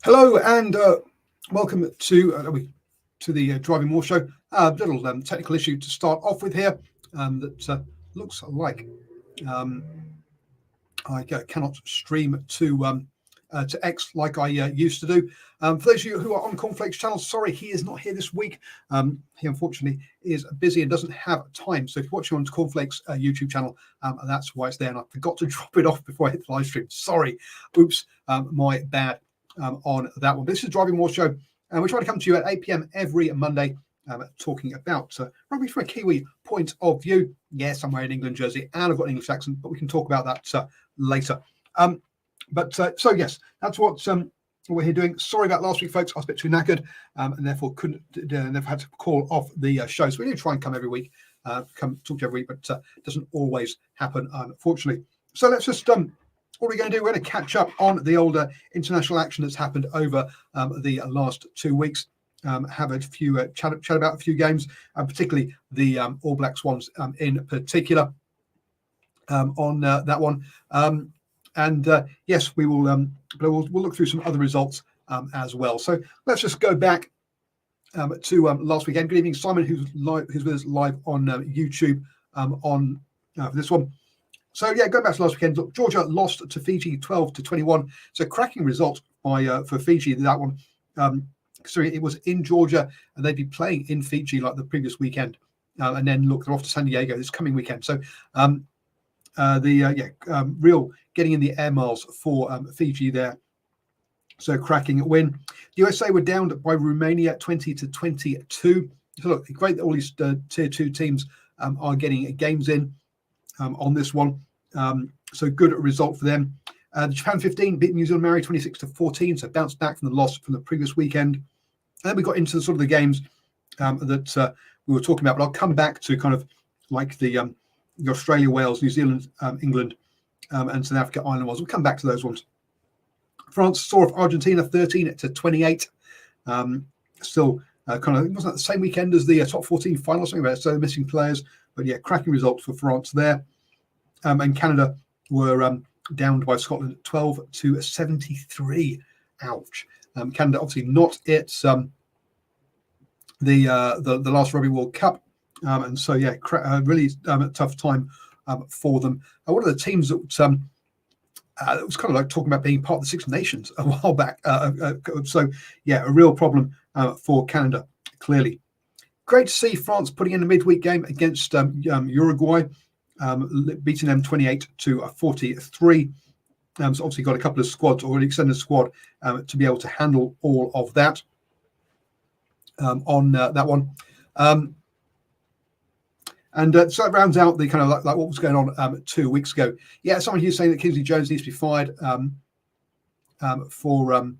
Hello and welcome to the Driving More show. Little technical issue to start off with here that looks like um, I cannot stream to X like I used to do. For those of you who are on Cornflake's channel, sorry he is not here this week. He unfortunately is busy and doesn't have time. So if you're watching on Cornflake's YouTube channel, that's why it's there. And I forgot to drop it off before I hit the live stream. Sorry, oops, my bad. On that one. This is Driving More show, and we try to come to you at 8 p.m. every Monday, talking about rugby from a Kiwi point of view. Yeah, somewhere in England jersey, and I've got an English accent, but we can talk about that later. So yes, that's what we're here doing. Sorry about last week, folks. I was a bit too knackered, and therefore never had to call off the show. So we do try and come every week, come talk to you every week, but doesn't always happen, unfortunately. So let's just what are we going to do? We're going to catch up on the older international action that's happened over the last 2 weeks. Have a few chat about a few games, particularly the All Blacks ones in particular on that one. Yes, we will. But we'll look through some other results as well. So let's just go back to last weekend. Good evening, Simon, who's with us live on YouTube on for this one. So yeah, going back to last weekend, look, Georgia lost to Fiji 12-21. So cracking result for Fiji that one. Considering it was in Georgia and they'd be playing in Fiji like the previous weekend, and then look, they're off to San Diego this coming weekend. So real getting in the air miles for Fiji there. So cracking win. The USA were down by Romania 20-22. So look, great that all these tier 2 teams are getting games in. On this one, so good result for them. The Japan 15 beat New Zealand Maori 26-14, so bounced back from the loss from the previous weekend. And then we got into the sort of the games that we were talking about, but I'll come back to kind of like the Australia, Wales, New Zealand, England, and South Africa Island ones. We'll come back to those ones. France saw off Argentina 13-28. Still kind of, it wasn't the same weekend as the top 14 final, something about it, so missing players. But yeah, cracking result for France there. And Canada were downed by Scotland 12-73. Ouch. Canada obviously not at the last Rugby World Cup. And so yeah, really tough time for them. One of the teams that it was kind of like talking about being part of the Six Nations a while back. So yeah, a real problem for Canada, clearly. Great to see France putting in a midweek game against Uruguay, beating them 28-43. So obviously got a couple of squads, or an extended squad, to be able to handle all of that on that one. So that rounds out the kind of like what was going on 2 weeks ago. Yeah, someone here saying that Kingsley Jones needs to be fired for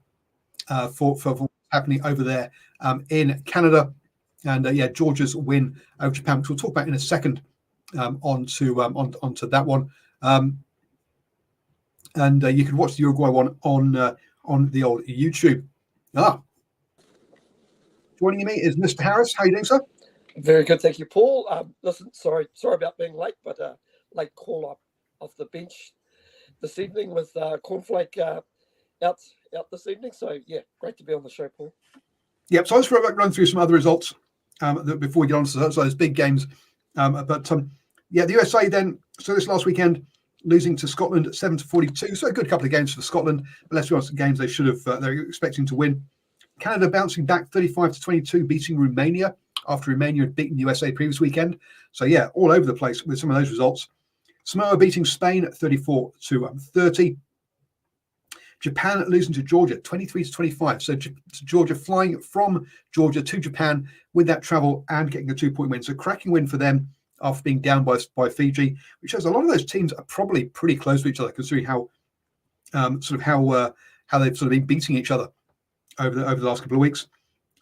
what's happening over there in Canada. And Georgia's win over Japan, which we'll talk about in a second. Onto that one, you can watch the Uruguay one on the old YouTube. Joining me is Mr. Harris. How are you doing, sir? Very good, thank you, Paul. Listen, sorry about being late, but late call up off the bench this evening with Cornflake out this evening. So yeah, great to be on the show, Paul. Yep. So I just run through some other results before we get on to those big games. The USA then. So this last weekend, losing to Scotland at 7-42. So a good couple of games for Scotland. But let's be honest, the games they should have. They're expecting to win. Canada bouncing back 35-22, beating Romania after Romania had beaten the USA previous weekend. So yeah, all over the place with some of those results. Samoa beating Spain at 34-30. Japan losing to Georgia 23-25. So Georgia flying from Georgia to Japan with that travel and getting a 2-point win. So cracking win for them after being down by Fiji, which shows a lot of those teams are probably pretty close to each other, considering how they've sort of been beating each other over the last couple of weeks.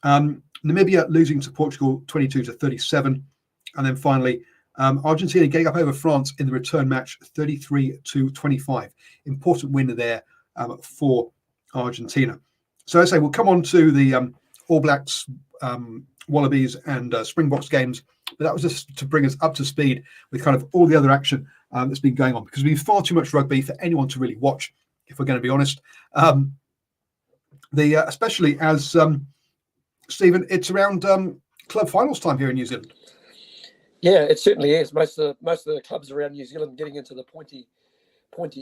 Namibia losing to Portugal 22-37, and then finally Argentina getting up over France in the return match 33-25. Important win there for Argentina. So as I say, we'll come on to the All Blacks, Wallabies, and Springboks games, but that was just to bring us up to speed with kind of all the other action that's been going on, because we've far too much rugby for anyone to really watch, if we're going to be honest. especially as Stephen, it's around club finals time here in New Zealand. Yeah, it certainly is. Most of the clubs around New Zealand getting into the pointy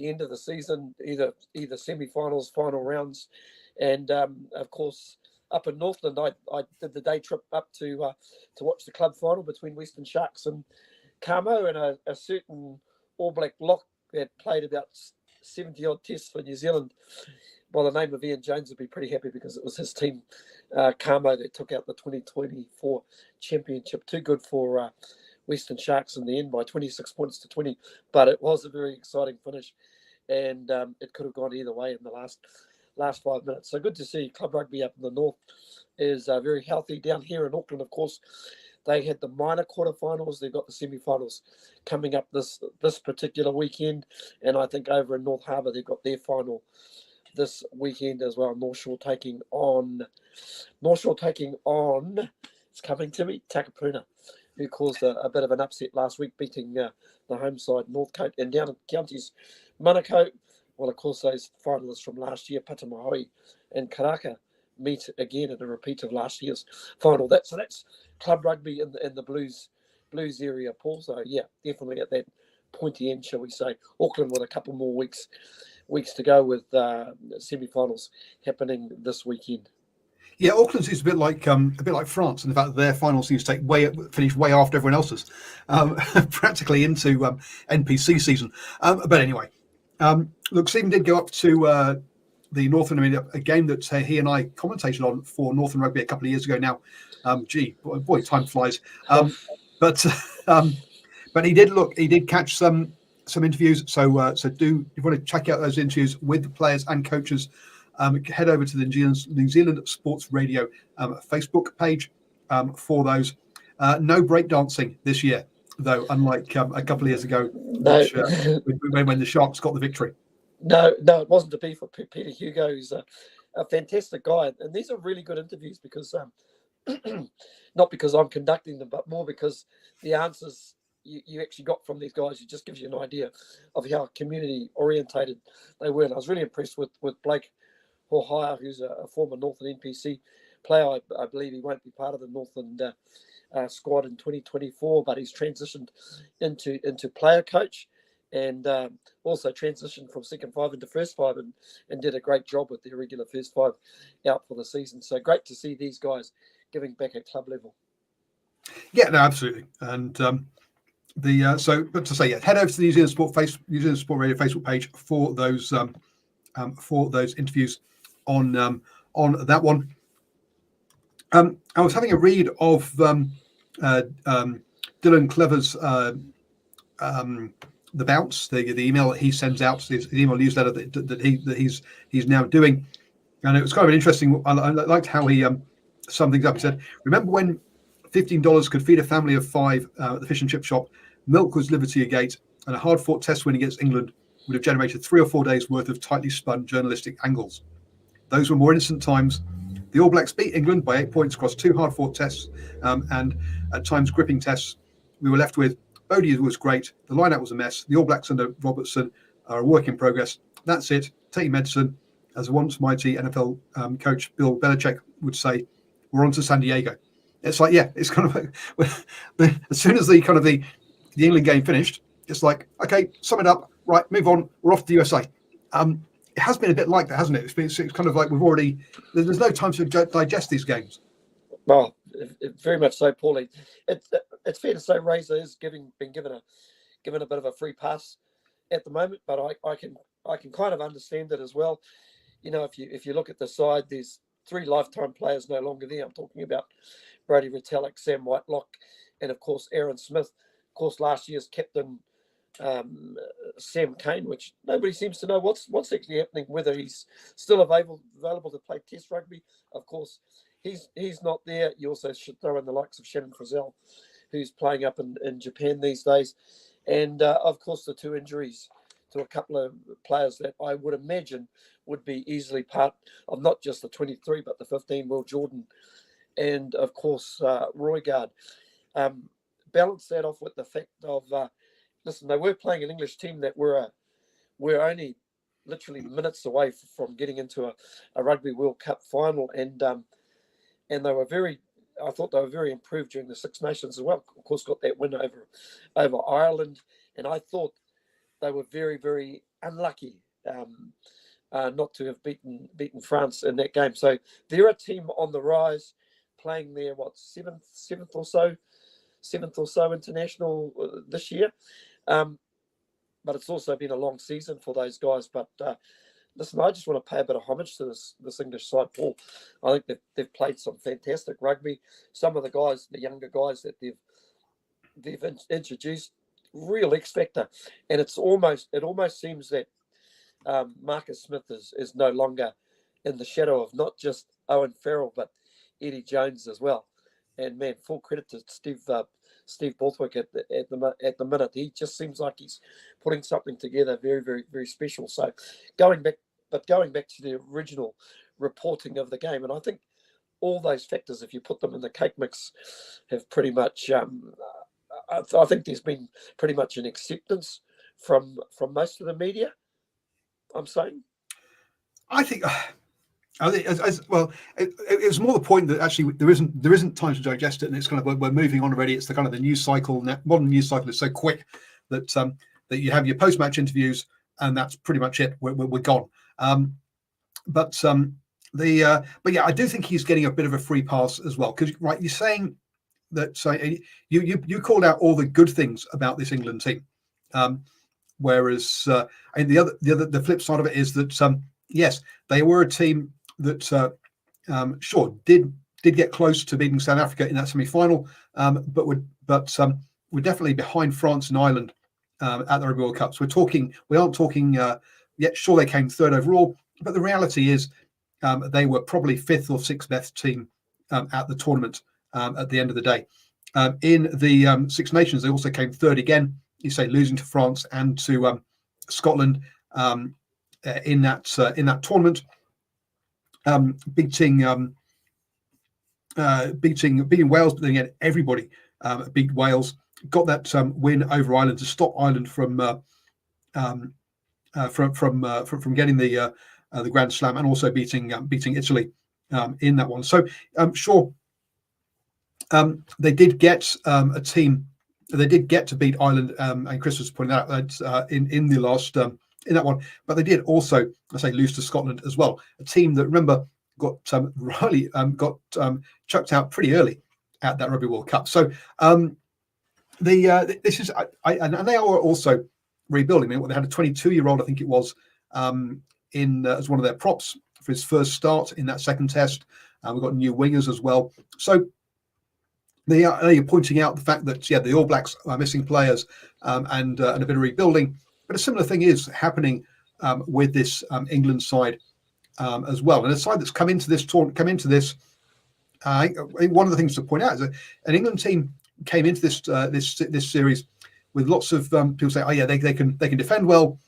end of the season, either semi-finals, final rounds, and of course up in Northland, I did the day trip up to watch the club final between Western Sharks and Carmo, and a certain All Black lock that played about 70 odd tests for New Zealand by the name of Ian Jones would be pretty happy because it was his team, Carmo, that took out the 2024 championship. Too good for Western Sharks in the end by 26 points to 20, but it was a very exciting finish, and it could have gone either way in the last 5 minutes. So good to see club rugby up in the north is very healthy. Down here in Auckland, of course, they had the minor quarterfinals. They've got the semi-finals coming up this particular weekend, and I think over in North Harbour they've got their final this weekend as well. North Shore taking on. It's coming to me, Takapuna, who caused a bit of an upset last week, beating the home side Northcote. And down in counties, Manukau, well, of course, those finalists from last year, Patamahoi and Karaka, meet again in a repeat of last year's final. That's club rugby in the Blues area, Paul. So yeah, definitely at that pointy end, shall we say. Auckland with a couple more weeks to go with semi-finals happening this weekend. Yeah, Auckland is a bit like France, in the fact that their final seems to finish way after everyone else's, practically into NPC season. But anyway, look, Stephen did go up to the Northern, a game that he and I commentated on for Northern Rugby a couple of years ago now. Boy, time flies. But he did catch some interviews. So do you want to check out those interviews with the players and coaches? Head over to the New Zealand Sports Radio Facebook page for those. No breakdancing this year, though, unlike a couple of years ago, which, when the Sharks got the victory. No, it wasn't to be for Peter Hugo, who's a fantastic guy. And these are really good interviews because, not because I'm conducting them, but more because the answers you actually got from these guys, it just gives you an idea of how community orientated they were. And I was really impressed with Blake Hohaya, who's a former Northland NPC player. I believe he won't be part of the Northland squad in 2024, but he's transitioned into player coach, and also transitioned from second five into first five, and did a great job with their regular first five out for the season. So great to see these guys giving back at club level. Yeah, no, absolutely. And but to say, yeah, head over to the New Zealand Sport Radio Facebook page for those interviews on that one. I was having a read of Dylan Clever's the bounce, the email that he sends out, his email newsletter that he's now doing, and it was kind of an interesting. I liked how he summed things up. He said, "Remember when $15 could feed a family of 5 at the fish and chip shop? Milk was delivered to your gate, and a hard-fought test win against England would have generated 3 or 4 days worth of tightly spun journalistic angles. Those were more innocent times. The All Blacks beat England by 8 points across 2 hard-fought tests and at times gripping tests. We were left with Bodie was great. The line-out was a mess. The All Blacks under Robertson are a work in progress. That's it. Take medicine." As the once mighty NFL coach Bill Belichick would say, "We're on to San Diego." It's like, yeah, it's kind of like, as soon as the England game finished, it's like, okay, sum it up, right, move on, we're off to the USA. It has been a bit like that, hasn't it? It's kind of like there's no time to digest these games. Well, very much so, Paulie. It's fair to say Razor is been given a bit of a free pass at the moment, but I can kind of understand it as well. You know, if you look at the side, there's 3 lifetime players no longer there. I'm talking about Brodie Retallick, Sam Whitelock, and of course Aaron Smith. Of course, last year's captain Sam Kane, which nobody seems to know what's actually happening, whether he's still available to play Test rugby. Of course, he's not there. You also should throw in the likes of Shannon Frizzell, who's playing up in Japan these days, and of course the 2 injuries to a couple of players that I would imagine would be easily part of not just the 23 but the 15, Will Jordan, and of course Roygaard. Balance that off with the fact of listen, they were playing an English team that were only literally minutes away from getting into a Rugby World Cup final, and they were very. I thought they were very improved during the Six Nations as well. Of course, got that win over Ireland, and I thought they were very, very unlucky not to have beaten France in that game. So they're a team on the rise, playing their seventh or so international this year. But it's also been a long season for those guys. But listen, I just want to pay a bit of homage to this English side, Paul. I think they've played some fantastic rugby. Some of the guys, the younger guys that they've introduced, real X factor. And it almost seems that Marcus Smith is no longer in the shadow of not just Owen Farrell but Eddie Jones as well. And man, full credit to Steve Borthwick at the minute. He just seems like he's putting something together very, very, very special. So going back to the original reporting of the game, and I think all those factors, if you put them in the cake mix, have pretty much. I think there's been pretty much an acceptance from most of the media. I'm saying. I think as well. It was more the point that actually there isn't time to digest it, and it's kind of we're moving on already. It's the kind of the news cycle. Modern news cycle is so quick that that you have your post match interviews, and that's pretty much it. We're gone. But yeah, I do think he's getting a bit of a free pass as well, because right, you're saying that you called out all the good things about this England team. Whereas and the flip side of it is that yes, they were a team that sure did get close to beating South Africa in that semi-final, but we're definitely behind France and Ireland at the Rugby World Cup. So we aren't talking yet. Sure, they came third overall, but the reality is they were probably fifth or sixth best team at the tournament at the end of the day. In the Six Nations, they also came third again. You say losing to France and to Scotland in that tournament, beating Wales, but then again everybody beat Wales. Got that win over Ireland to stop Ireland from getting the Grand Slam, and also beating Italy in that one. So sure, they did get a team. They did get to beat Ireland, and Chris was pointing out that in the last in that one, but they did also, I say, lose to Scotland as well. A team that, remember, got really got chucked out pretty early at that Rugby World Cup. So this is and they are also rebuilding. I mean, they had a 22-year-old, I think it was, in as one of their props for his first start in that second test. We've got new wingers as well. So you're pointing out the fact that the All Blacks are missing players and a bit of rebuilding, but a similar thing is happening with this England side as well, and a side that's come into this tournament. I think one of the things to point out is that an England team came into this series with lots of people say, oh yeah, they can defend well,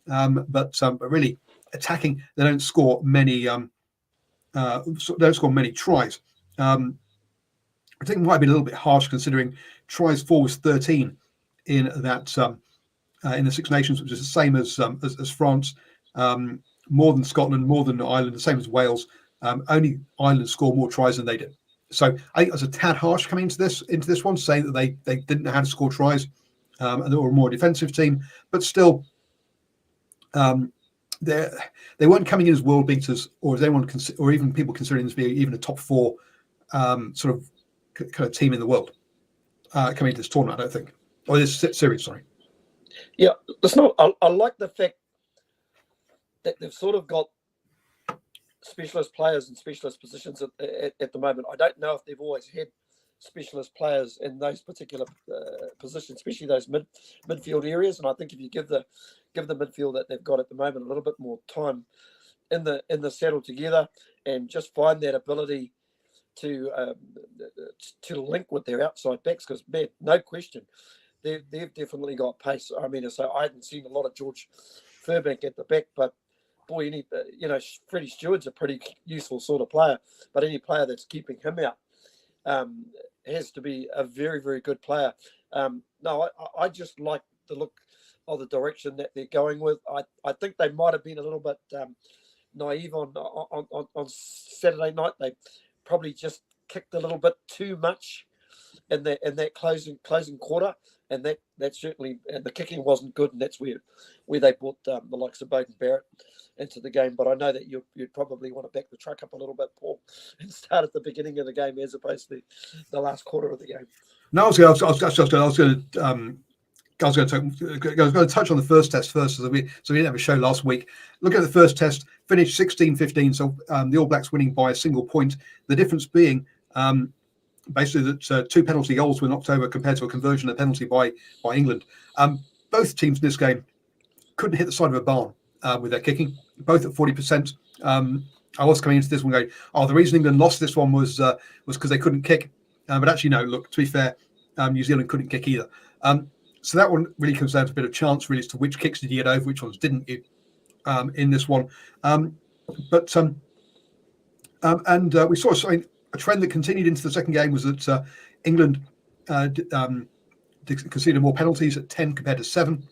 but really attacking, they don't score many tries. I think it might be a little bit harsh considering tries for was 13 in that in the Six Nations, which is the same as France, more than Scotland, more than Ireland, the same as Wales. Only Ireland scored more tries than they did. So I think that's a tad harsh coming into this one, saying that they didn't know how to score tries, and they were a more defensive team. But still, they weren't coming in as world beaters, or as anyone or even people considering this to be even a top four sort of kind of team in the world coming into this tournament, I don't think, or this series. Sorry. Yeah, I like the fact that they've sort of got specialist players in specialist positions at the moment. I don't know if they've always had specialist players in those particular positions, especially those midfield areas. And I think if you give the midfield that they've got at the moment a little bit more time in the saddle together, and just find that ability to link with their outside backs, because man, no question, they've definitely got pace. I mean, so I hadn't seen a lot of George Furbank at the back, but boy, Freddie Stewart's a pretty useful sort of player. But any player that's keeping him out has to be a very, very good player. No, I just like look of the direction that they're going with. I think they might have been a little bit naive on Saturday night. They probably just kicked a little bit too much in that closing quarter, and that certainly, and the kicking wasn't good, and that's where they brought the likes of Beauden Barrett into the game. But I know that you'd probably want to back the truck up a little bit, Paul, and start at the beginning of the game as opposed to the last quarter of the game. No, I was going to touch on the first test first, so we didn't have a show last week. Look at the first test, finished 16-15, so the All Blacks winning by a single point. The difference being basically that 2 penalty goals were knocked over compared to a conversion of penalty by England. Both teams in this game couldn't hit the side of a barn with their kicking, both at 40%. I was coming into this one going, the reason England lost this one was because they couldn't kick. But actually, no, look, to be fair, New Zealand couldn't kick either. So that one really comes down to a bit of chance, really, as to which kicks did you get over, which ones didn't you in this one. And we saw a trend that continued into the second game was that England conceded more penalties at 10 compared to 7.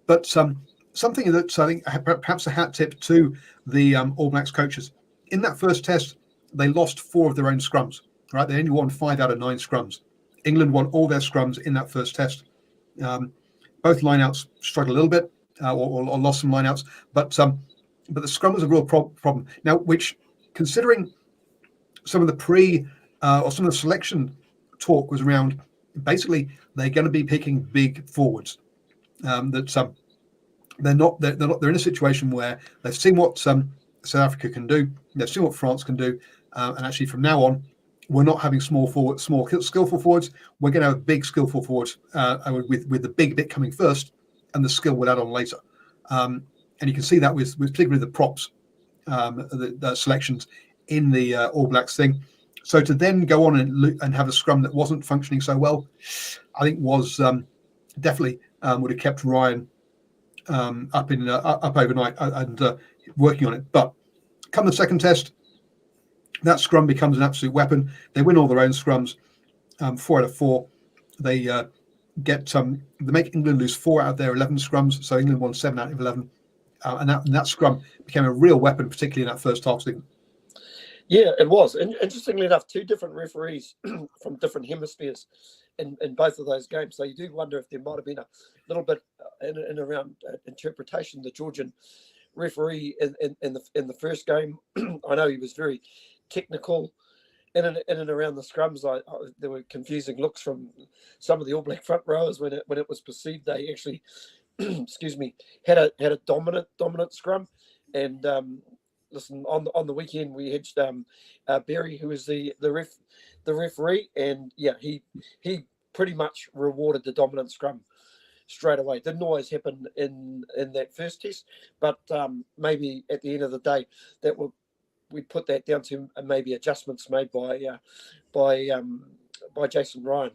But something that I think perhaps a hat tip to the All Blacks coaches. In that first test, they lost 4 of their own scrums. Right, they only won 5 out of 9 scrums. England won all their scrums in that first test. Both lineouts struggled a little bit or lost some lineouts, but the scrum was a real problem. Now, which, considering some of the or some of the selection talk was around, basically they're going to be picking big forwards. They're in a situation where they've seen what South Africa can do, they've seen what France can do, and actually from now on, we're not having small skillful forwards. We're going to have big skillful forwards with the big bit coming first, and the skill will add on later. And you can see that with particularly the props, the selections in the All Blacks thing. So to then go on and have a scrum that wasn't functioning so well, I think was definitely would have kept Ryan up overnight and working on it. But come the second test, that scrum becomes an absolute weapon. They win all their own scrums, 4 out of 4. They they make England lose 4 out of their 11 scrums. So England won 7 out of 11, and that scrum became a real weapon, particularly in that first half. Stephen. Yeah, it was. And interestingly enough, 2 different referees from different hemispheres in both of those games. So you do wonder if there might have been a little bit in around interpretation. The Georgian referee in the first game, I know he was very technical in and around the scrums. There were confusing looks from some of the All Black front rowers when it was perceived they actually, excuse me, had a dominant scrum. And listen, on the weekend we hedged Berry, who was the referee, and yeah, he pretty much rewarded the dominant scrum straight away. Didn't always happen in that first test, but maybe at the end of the day we put that down to maybe adjustments made by Jason Ryan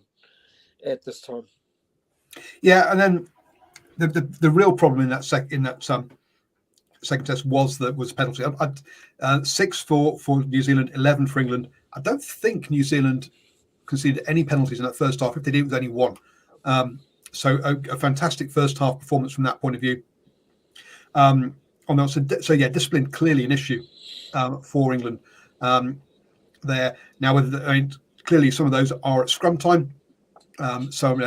at this time. Yeah, and then the real problem in that second test was penalty. 6 for New Zealand, 11 for England. I don't think New Zealand conceded any penalties in that first half. If they did, it was only 1. So a fantastic first half performance from that point of view. So yeah, discipline clearly an issue for England there. Now, clearly some of those are at scrum time. So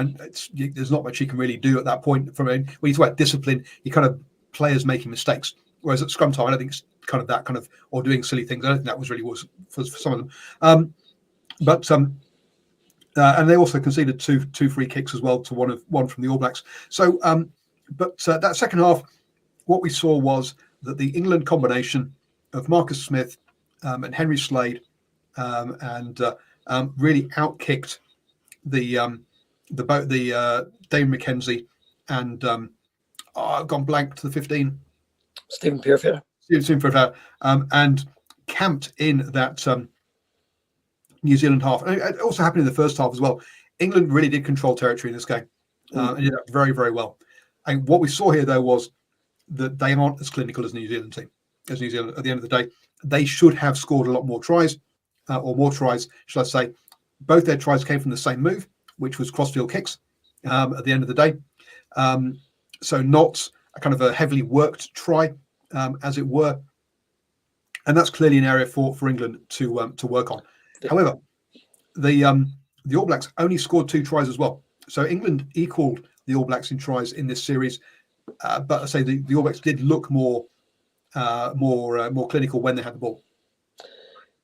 there's not much you can really do at that point. When you talk about discipline, you kind of players making mistakes. Whereas at scrum time, I don't think it's kind of that kind of, or doing silly things. I don't think that was for some of them. And they also conceded two free kicks as well to one from the All Blacks. So, that second half, what we saw was that the England combination of Marcus Smith and Henry Slade really outkicked the Dane McKenzie and I've gone blank to the 15. Stephen Purifier. And camped in that New Zealand half. And it also happened in the first half as well. England really did control territory in this game and did that very, very well. And what we saw here, though, was that they aren't as clinical as New Zealand team. As New Zealand, at the end of the day, they should have scored a lot more tries, or more tries, should I say. Both their tries came from the same move, which was crossfield kicks at the end of the day. So not a kind of a heavily worked try, as it were. And that's clearly an area for England to work on. However, the All Blacks only scored 2 tries as well. So England equaled the All Blacks in tries in this series, but I say the All Blacks did look more clinical when they had the ball.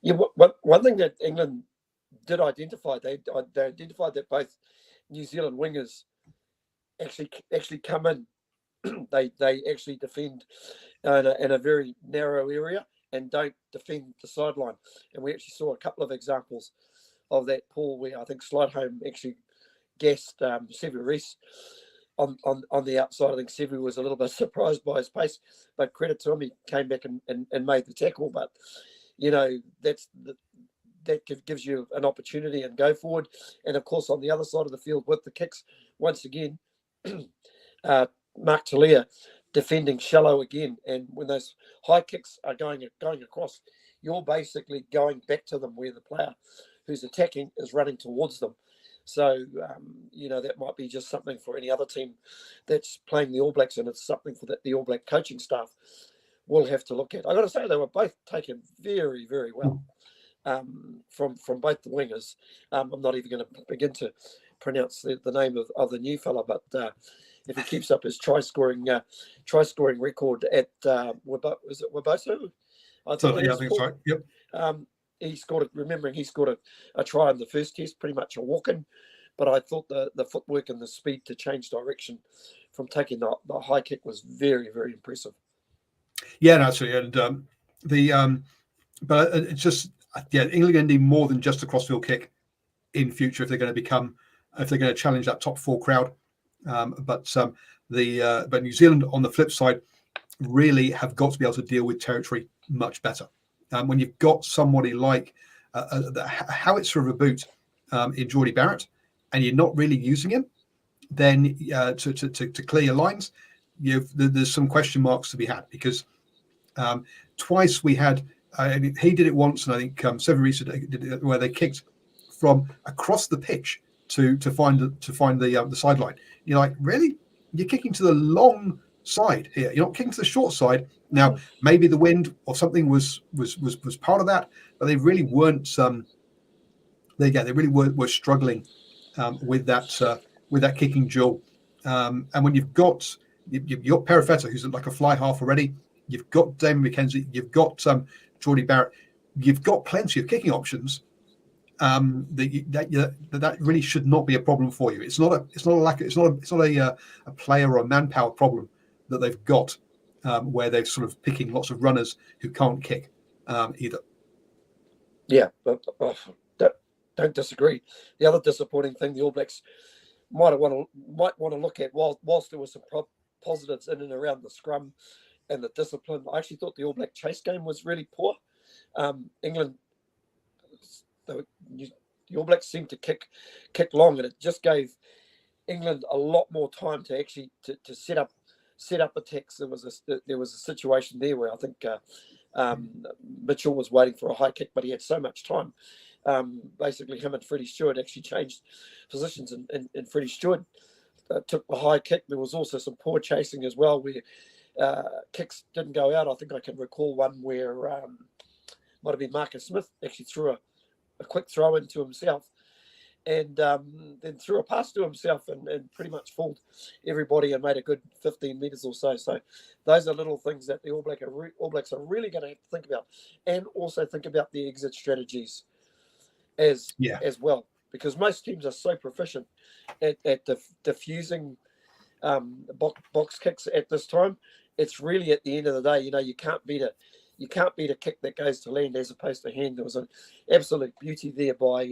Yeah, one thing that England did identify, they identified that both New Zealand wingers actually come in. they actually defend in a very narrow area and don't defend the sideline. And we actually saw a couple of examples of that, Paul, where I think Slidehome actually gassed Sevu Reece on the outside. I think Sevu was a little bit surprised by his pace, but credit to him, he came back and made the tackle. But, that gives you an opportunity and go forward. And, of course, on the other side of the field with the kicks, once again, Mark Talia defending shallow again. And when those high kicks are going across, you're basically going back to them where the player who's attacking is running towards them. So, that might be just something for any other team that's playing the All Blacks, and it's something for the All Black coaching staff will have to look at. I've got to say, they were both taken very, very well from both the wingers. I'm not even going to begin to pronounce the name of the new fella, but if he keeps up his try scoring record at is it Waboso? I think it's right. Yep. He scored a try in the first test, pretty much a walk-in. But I thought the footwork and the speed to change direction from taking the high kick was very, very impressive. Yeah, absolutely. And but it's just England need more than just a crossfield kick in future if they're going to challenge that top 4 crowd. But New Zealand on the flip side really have got to be able to deal with territory much better. When you've got somebody like the howitzer of a boot in Geordie Barrett, and you're not really using him, then to clear your lines, there's some question marks to be had, because twice we had he did it once, and I think Sevu Reece did it, where they kicked from across the pitch to find the sideline. You're like, really? You're kicking to the long side here. You're not kicking to the short side. Now, maybe the wind or something was part of that, but they really weren't. They really were struggling with that kicking duel. And when you've got Perifetta, who's like a fly half already, you've got Damon McKenzie, you've got Geordie Barrett, you've got plenty of kicking options. That really should not be a problem for you. It's not a player or a manpower problem that they've got, where they're sort of picking lots of runners who can't kick either. Yeah, but don't disagree. The other disappointing thing the All Blacks might want to look at, whilst there were some positives in and around the scrum and the discipline, I actually thought the All Black chase game was really poor. England, the All Blacks seemed to kick long, and it just gave England a lot more time to actually to set up attacks. There was a situation there where I think Mitchell was waiting for a high kick, but he had so much time. Basically, him and Freddie Stewart actually changed positions, and Freddie Stewart took the high kick. There was also some poor chasing as well, where kicks didn't go out. I think I can recall one where might have been Marcus Smith actually threw a quick throw into himself, and then threw a pass to himself and pretty much fooled everybody and made a good 15 metres or so. So those are little things that the All Blacks are really going to have to think about, and also think about the exit strategies as well, because most teams are so proficient at diffusing box kicks at this time. It's really, at the end of the day, you can't beat a kick that goes to land as opposed to hand. There was an absolute beauty there by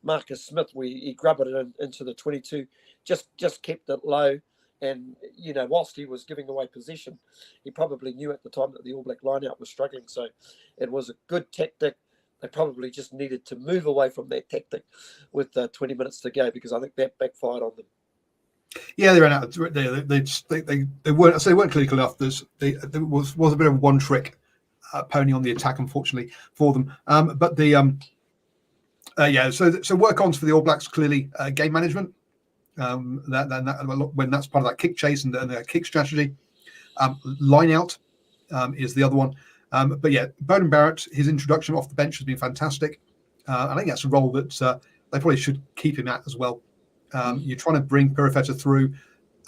Marcus Smith, where he grubbed it into the 22, just kept it low. And, whilst he was giving away possession, he probably knew at the time that the All Black lineout was struggling. So it was a good tactic. They probably just needed to move away from that tactic with 20 minutes to go, because I think that backfired on them. Yeah, they ran out. They weren't clinical enough. There was a bit of a one trick pony on the attack, unfortunately for them. So work on for the All Blacks, clearly game management. When that's part of that kick chase and the kick strategy. Line out is the other one. But yeah, Bowden Barrett, his introduction off the bench has been fantastic. I think that's a role that they probably should keep him at as well. You're trying to bring Perifetta through.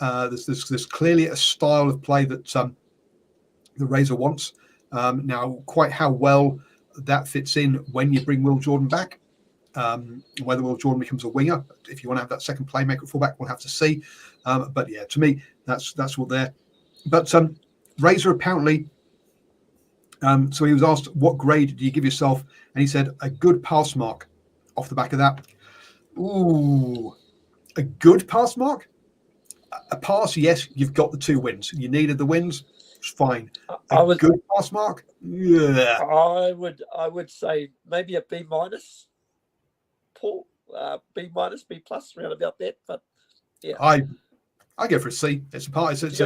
There's clearly a style of play that the Razor wants. Now, quite how well that fits in when you bring Will Jordan back, whether Will Jordan becomes a winger, if you want to have that second playmaker fullback, we'll have to see. But yeah, to me, that's what they're. But Razor apparently. So he was asked, "What grade do you give yourself?" And he said, "A good pass mark." Off the back of that, ooh, a good pass mark. A pass, yes, you've got the 2 wins. You needed the wins, it's fine. A good pass mark, yeah. I would say maybe a B minus, Paul. B minus, B plus, around about that. But yeah, I go for a C. It's a part. It's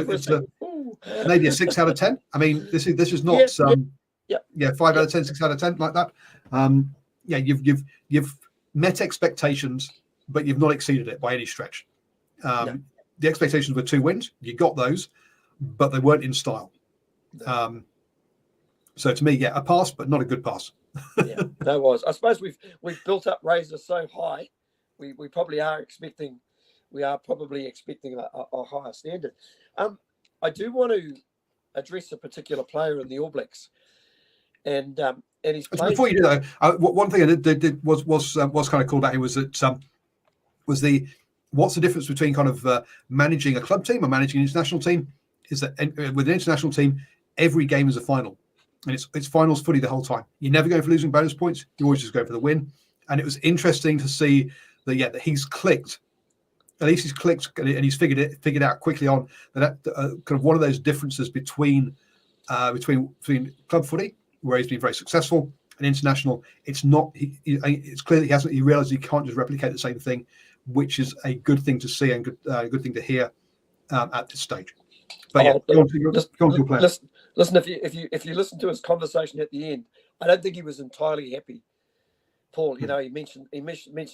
maybe a 6 out of 10. I mean, this is not 5 out of 10, 6 out of 10 like that. Yeah, you've met expectations, but you've not exceeded it by any stretch. The expectations were 2 wins. You got those, but they weren't in style. So to me, yeah, a pass, but not a good pass. Yeah, that was. I suppose we've built up Razor so high, we probably are expecting. We are probably expecting a higher standard. I do want to address a particular player in the All Blacks, and he's played. Before you do that, one thing I did was kind of called out. It was that what's the difference between kind of managing a club team or managing an international team? Is that with an international team, every game is a final, and it's finals footy the whole time. You're never going for losing bonus points. You're always just going for the win. And it was interesting to see that that he's clicked. At least he's clicked and he's figured out quickly on that kind of one of those differences between club footy, where he's been very successful, and international. It's not. It's clear that he hasn't. He realized he can't just replicate the same thing, which is a good thing to see and good thing to hear at this stage. But yeah, go on to your plan. Listen, if you listen to his conversation at the end, I don't think he was entirely happy. Paul, you know, he mentioned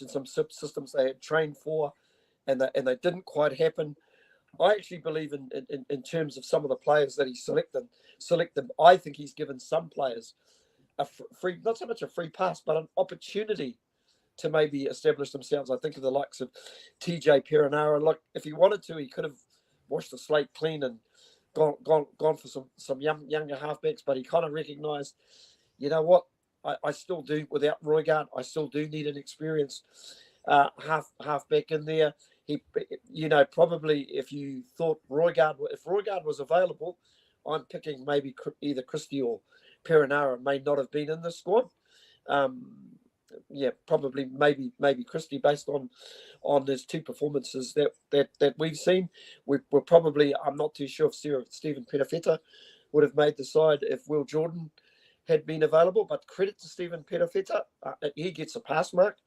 some systems they had trained for, and they didn't quite happen. I actually believe in terms of some of the players that he selected. I think he's given some players a free, not so much a free pass, but an opportunity to maybe establish themselves. I think of the likes of TJ Perenara. Look, if he wanted to, he could have washed the slate clean and gone for some younger halfbacks, but he kind of recognised, you know what, I still do, without Roygaard, I still do need an experienced halfback in there. He, you know, probably if Roygaard was available, I'm picking maybe either Christie or Perenara may not have been in the squad. Probably maybe Christie, based on his 2 performances that we've seen. We're probably, I'm not too sure if Stephen Perifetta would have made the side if Will Jordan had been available, but credit to Stephen Perifetta, he gets a pass mark.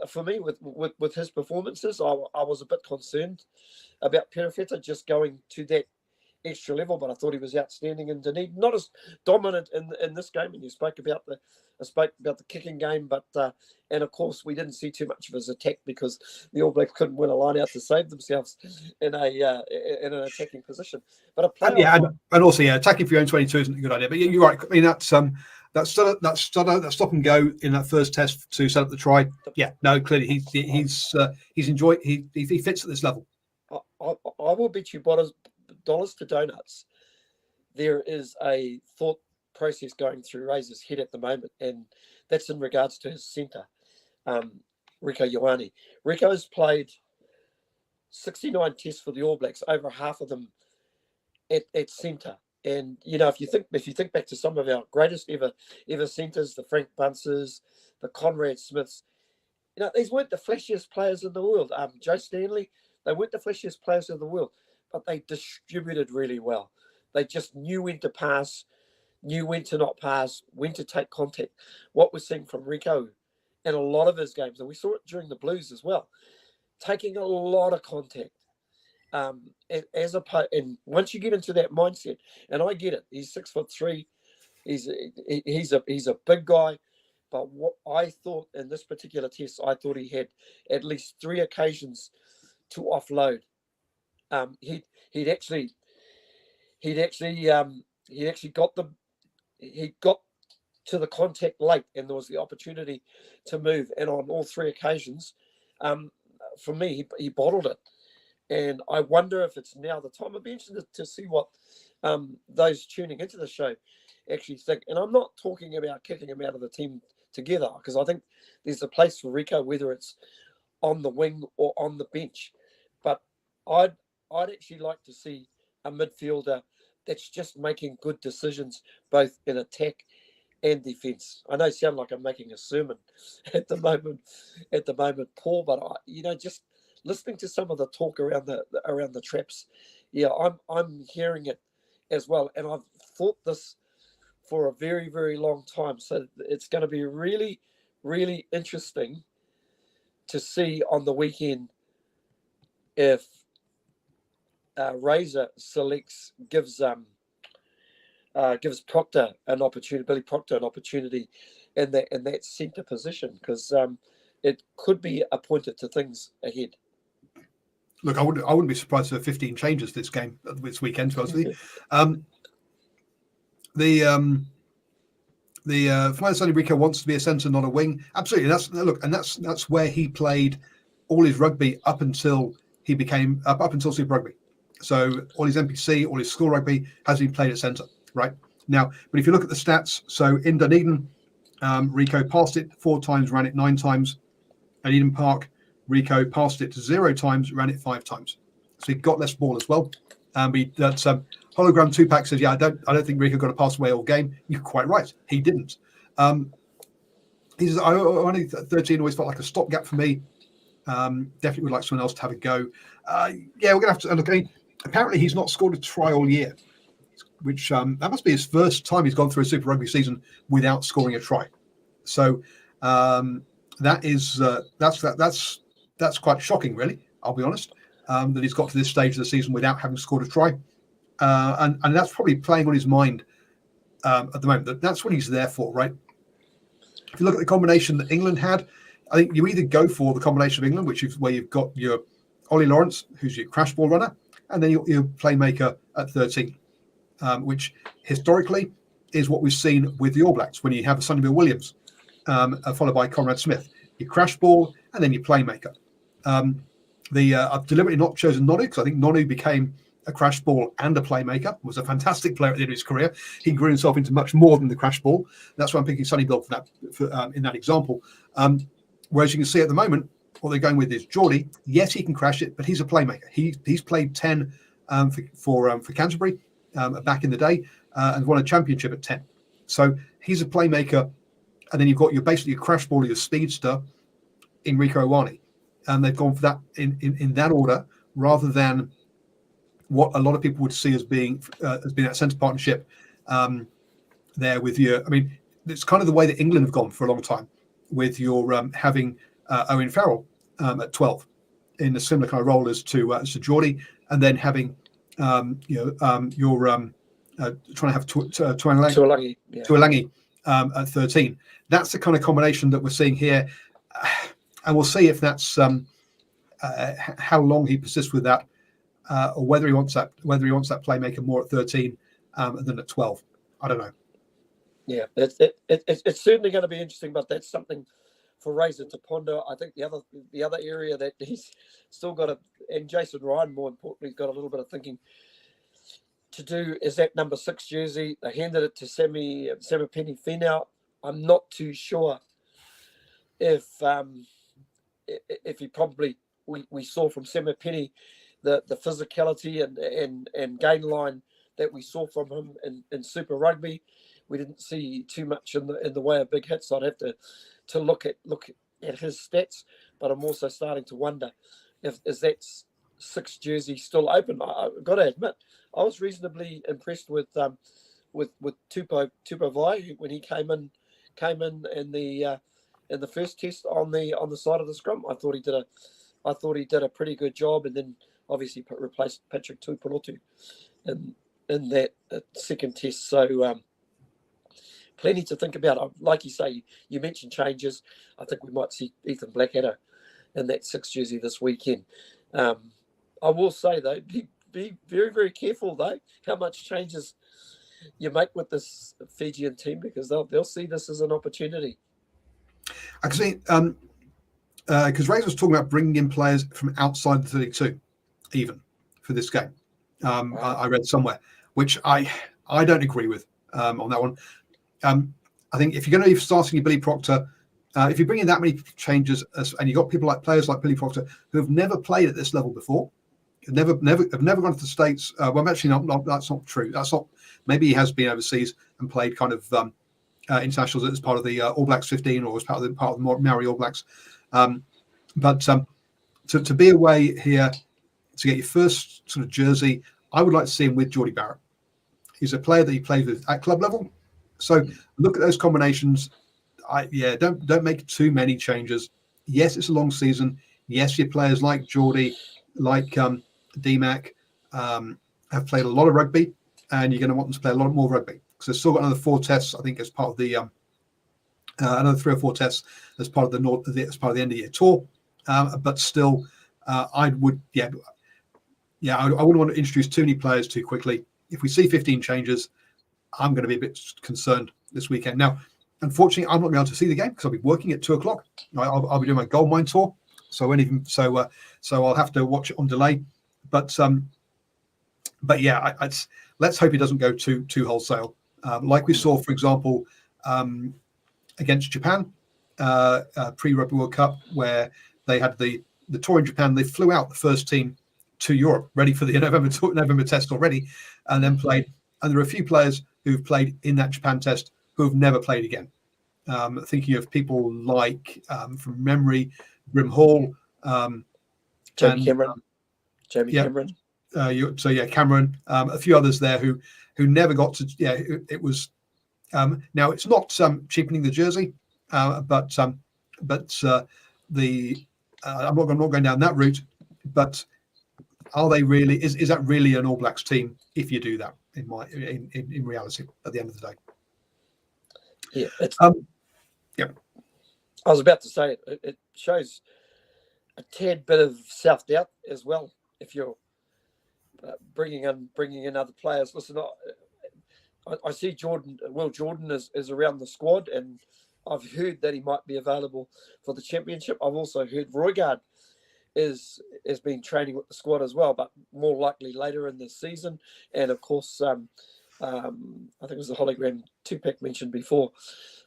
For me, with his performances, I was a bit concerned about Perifetta just going to that extra level, but I thought he was outstanding in Dunedin. Not as dominant in this game, and you spoke about the kicking game, but and of course we didn't see too much of his attack because the All Blacks couldn't win a line out to save themselves in an attacking position. But a player, and also attacking for your own 22 isn't a good idea. But you're right. I mean that stop and go in that first test to set up the try. Yeah, no, clearly he's enjoyed. He fits at this level. I will bet you dollars to donuts there is a thought process going through Razor's head at the moment, and that's in regards to his centre, Rieko Ioane. Rico's played 69 tests for the All Blacks, over half of them at centre. And you know, if you think back to some of our greatest ever centres, the Frank Bunces, the Conrad Smiths, you know, these weren't the flashiest players in the world. Joe Stanley, they weren't the flashiest players in the world, but they distributed really well. They just knew when to pass, knew when to not pass, when to take contact. What we're seeing from Rieko in a lot of his games, and we saw it during the Blues as well, taking a lot of contact. And once you get into that mindset, and I get it, he's 6'3", he's a big guy, But what I thought in this particular test, I thought he had at least 3 occasions to offload. He'd actually got to the contact late, and there was the opportunity to move. And on all 3 occasions, for me, he bottled it. And I wonder if it's now the time. I'd be interested to see what those tuning into the show actually think. And I'm not talking about kicking him out of the team together, because I think there's a place for Rico, whether it's on the wing or on the bench. But I'd actually like to see a midfielder that's just making good decisions, both in attack and defence. I know I sound like I'm making a sermon at the moment, Paul, but just listening to some of the talk around the traps, I'm hearing it as well, and I've thought this for a very, very long time. So it's going to be really, really interesting to see on the weekend if Razor gives Proctor an opportunity, Billy Proctor an opportunity in that centre position, because it could be a pointer to things ahead. Look, I wouldn't be surprised if 15 changes this weekend. To be honest with you, for my understanding, Rico wants to be a centre, not a wing. Absolutely, that's where he played all his rugby up until he became up until Super Rugby. So all his NPC, all his school rugby has been played at centre, right? Now, but if you look at the stats, so in Dunedin, Rico passed it 4 times, ran it 9 times. At Eden Park, Rico passed it 0 times, ran it 5 times. So he got less ball as well. That's Hologram 2-pack says, I don't think Rico got to pass away all game. You're quite right. He didn't. He says, I only 13 always felt like a stopgap for me. Definitely would like someone else to have a go. We're going to have to look. Apparently, he's not scored a try all year, which that must be his first time he's gone through a Super Rugby season without scoring a try. So that's quite shocking, really. I'll be honest, that he's got to this stage of the season without having scored a try, and that's probably playing on his mind at the moment. That's what he's there for, right? If you look at the combination that England had, I think you either go for the combination of England, which is where you've got your Ollie Lawrence, who's your crash ball runner, and then your playmaker at 13, which historically is what we've seen with the All Blacks when you have a Sonny Bill Williams, followed by Conrad Smith, your crash ball, and then your playmaker. I've deliberately not chosen Nonu because I think Nonu became a crash ball and a playmaker, was a fantastic player at the end of his career. He grew himself into much more than the crash ball. That's why I'm picking Sonny Bill in that example. Whereas you can see at the moment, what they're going with is Geordie. Yes, he can crash it, but he's a playmaker. He's played 10 for Canterbury back in the day and won a championship at 10. So he's a playmaker. And then you've got basically your crash ball, your speedster in Rico Ioane. And they've gone for that in that order rather than what a lot of people would see as being that centre partnership there with your. I mean, it's kind of the way that England have gone for a long time with your having Owen Farrell at 12 in a similar kind of role as to Geordie, and then having your trying to have Tuolangi at 13. That's the kind of combination that we're seeing here, and we'll see if that's how long he persists with that, or whether he wants that playmaker more at 13 than at 12. I don't know. Yeah, it's certainly going to be interesting, but that's something for Razor to ponder. I think the other area that he's still got and Jason Ryan, more importantly, got a little bit of thinking to do is that number 6 jersey. They handed it to Sammy Penny-Finau. I'm not too sure if he probably we saw from Sammy Penny the physicality and gain line that we saw from him in Super Rugby. We didn't see too much in the way of big hits. So I'd have to look at his stats, but I'm also starting to wonder is that 6 jersey still open. I've got to admit, I was reasonably impressed with Tupou Vaa'i when he came in the first test on the side of the scrum. I thought he did a pretty good job, and then obviously replaced Patrick Tuipulotu in that second test. So plenty to think about. Like you say, you mentioned changes. I think we might see Ethan Blackadder in that 6 jersey this weekend. I will say, though, be very, very careful, though, how much changes you make with this Fijian team, because they'll see this as an opportunity. I can see, because Razor was talking about bringing in players from outside the 32, even for this game. I read somewhere, which I don't agree with on that one. I think if you're going to be starting your Billy Proctor, if you bring in that many changes, and you've got players like Billy Proctor who have never played at this level before, have never gone to the States. Well, actually, that's not true. That's not. Maybe he has been overseas and played kind of internationals as part of the All Blacks 15 or as part of the Maori All Blacks. But to be away here to get your first sort of jersey, I would like to see him with Geordie Barrett. He's a player that he plays with at club level. So look at those combinations. Don't make too many changes. Yes, it's a long season. Yes, your players like Geordie, like DMAC, have played a lot of rugby, and you're going to want them to play a lot more rugby because they've still got another 4 tests, I think, as part of the another 3 or 4 tests as part of the end of year tour. But still, I wouldn't want to introduce too many players too quickly. If we see 15 changes, I'm going to be a bit concerned this weekend. Now, unfortunately, I'm not going to be able to see the game because I'll be working at 2:00. I'll be doing my gold mine tour, so I'll have to watch it on delay. But yeah, let's hope it doesn't go too wholesale, like we saw, for example, against Japan, pre-Rugby World Cup, where they had the tour in Japan. They flew out the first team to Europe, ready for the November test already, and then played. And there are a few players who've played in that Japan test who have never played again. Thinking of people like, from memory, Grim Hall, Jamie Cameron. Cameron, a few others there who never got to. Yeah, it was. Now it's not cheapening the jersey, but I'm not going down that route. But are they really? Is that really an All Blacks team if you do that? In reality, at the end of the day. Yeah, I was about to say it shows a tad bit of self-doubt as well if you're bringing in other players. Listen, I see Will Jordan is around the squad, and I've heard that he might be available for the championship. I've also heard Roygaard has been training with the squad as well, but more likely later in the season. And of course, I think it was the hologram Tupac mentioned before,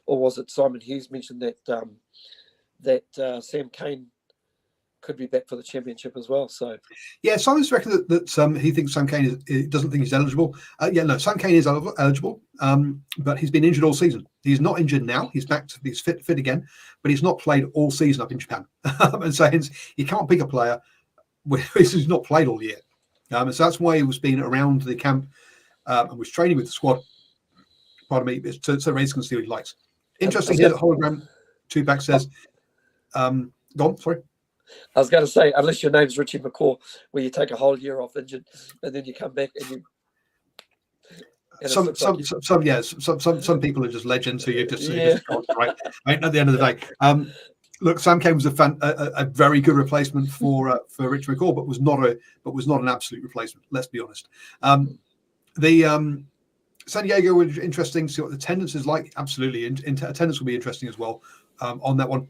or was it Simon Hughes mentioned that Sam Cane could be back for the championship as well. So yeah, Simon's reckon that he thinks Sam Cane doesn't think he's eligible. Sam Cane is eligible, but he's been injured all season. He's not injured now. He's back to he's fit again, but he's not played all season up in Japan. And so hence you can't pick a player who's not played all year. And so that's why he was being around the camp and was training with the squad. Pardon me, so Ray can see what he likes. Interesting here that hologram Tupac says, go on, sorry. I was going to say, unless your name's Richie McCaw, where you take a whole year off injured and then you come back and you. Some people are just legends who you just right. At the end of the day, look, Sam Cane was a very good replacement for Richie McCaw, but was not an absolute replacement. Let's be honest. The San Diego was interesting. See what the attendance is like. Absolutely, attendance will be interesting as well on that one.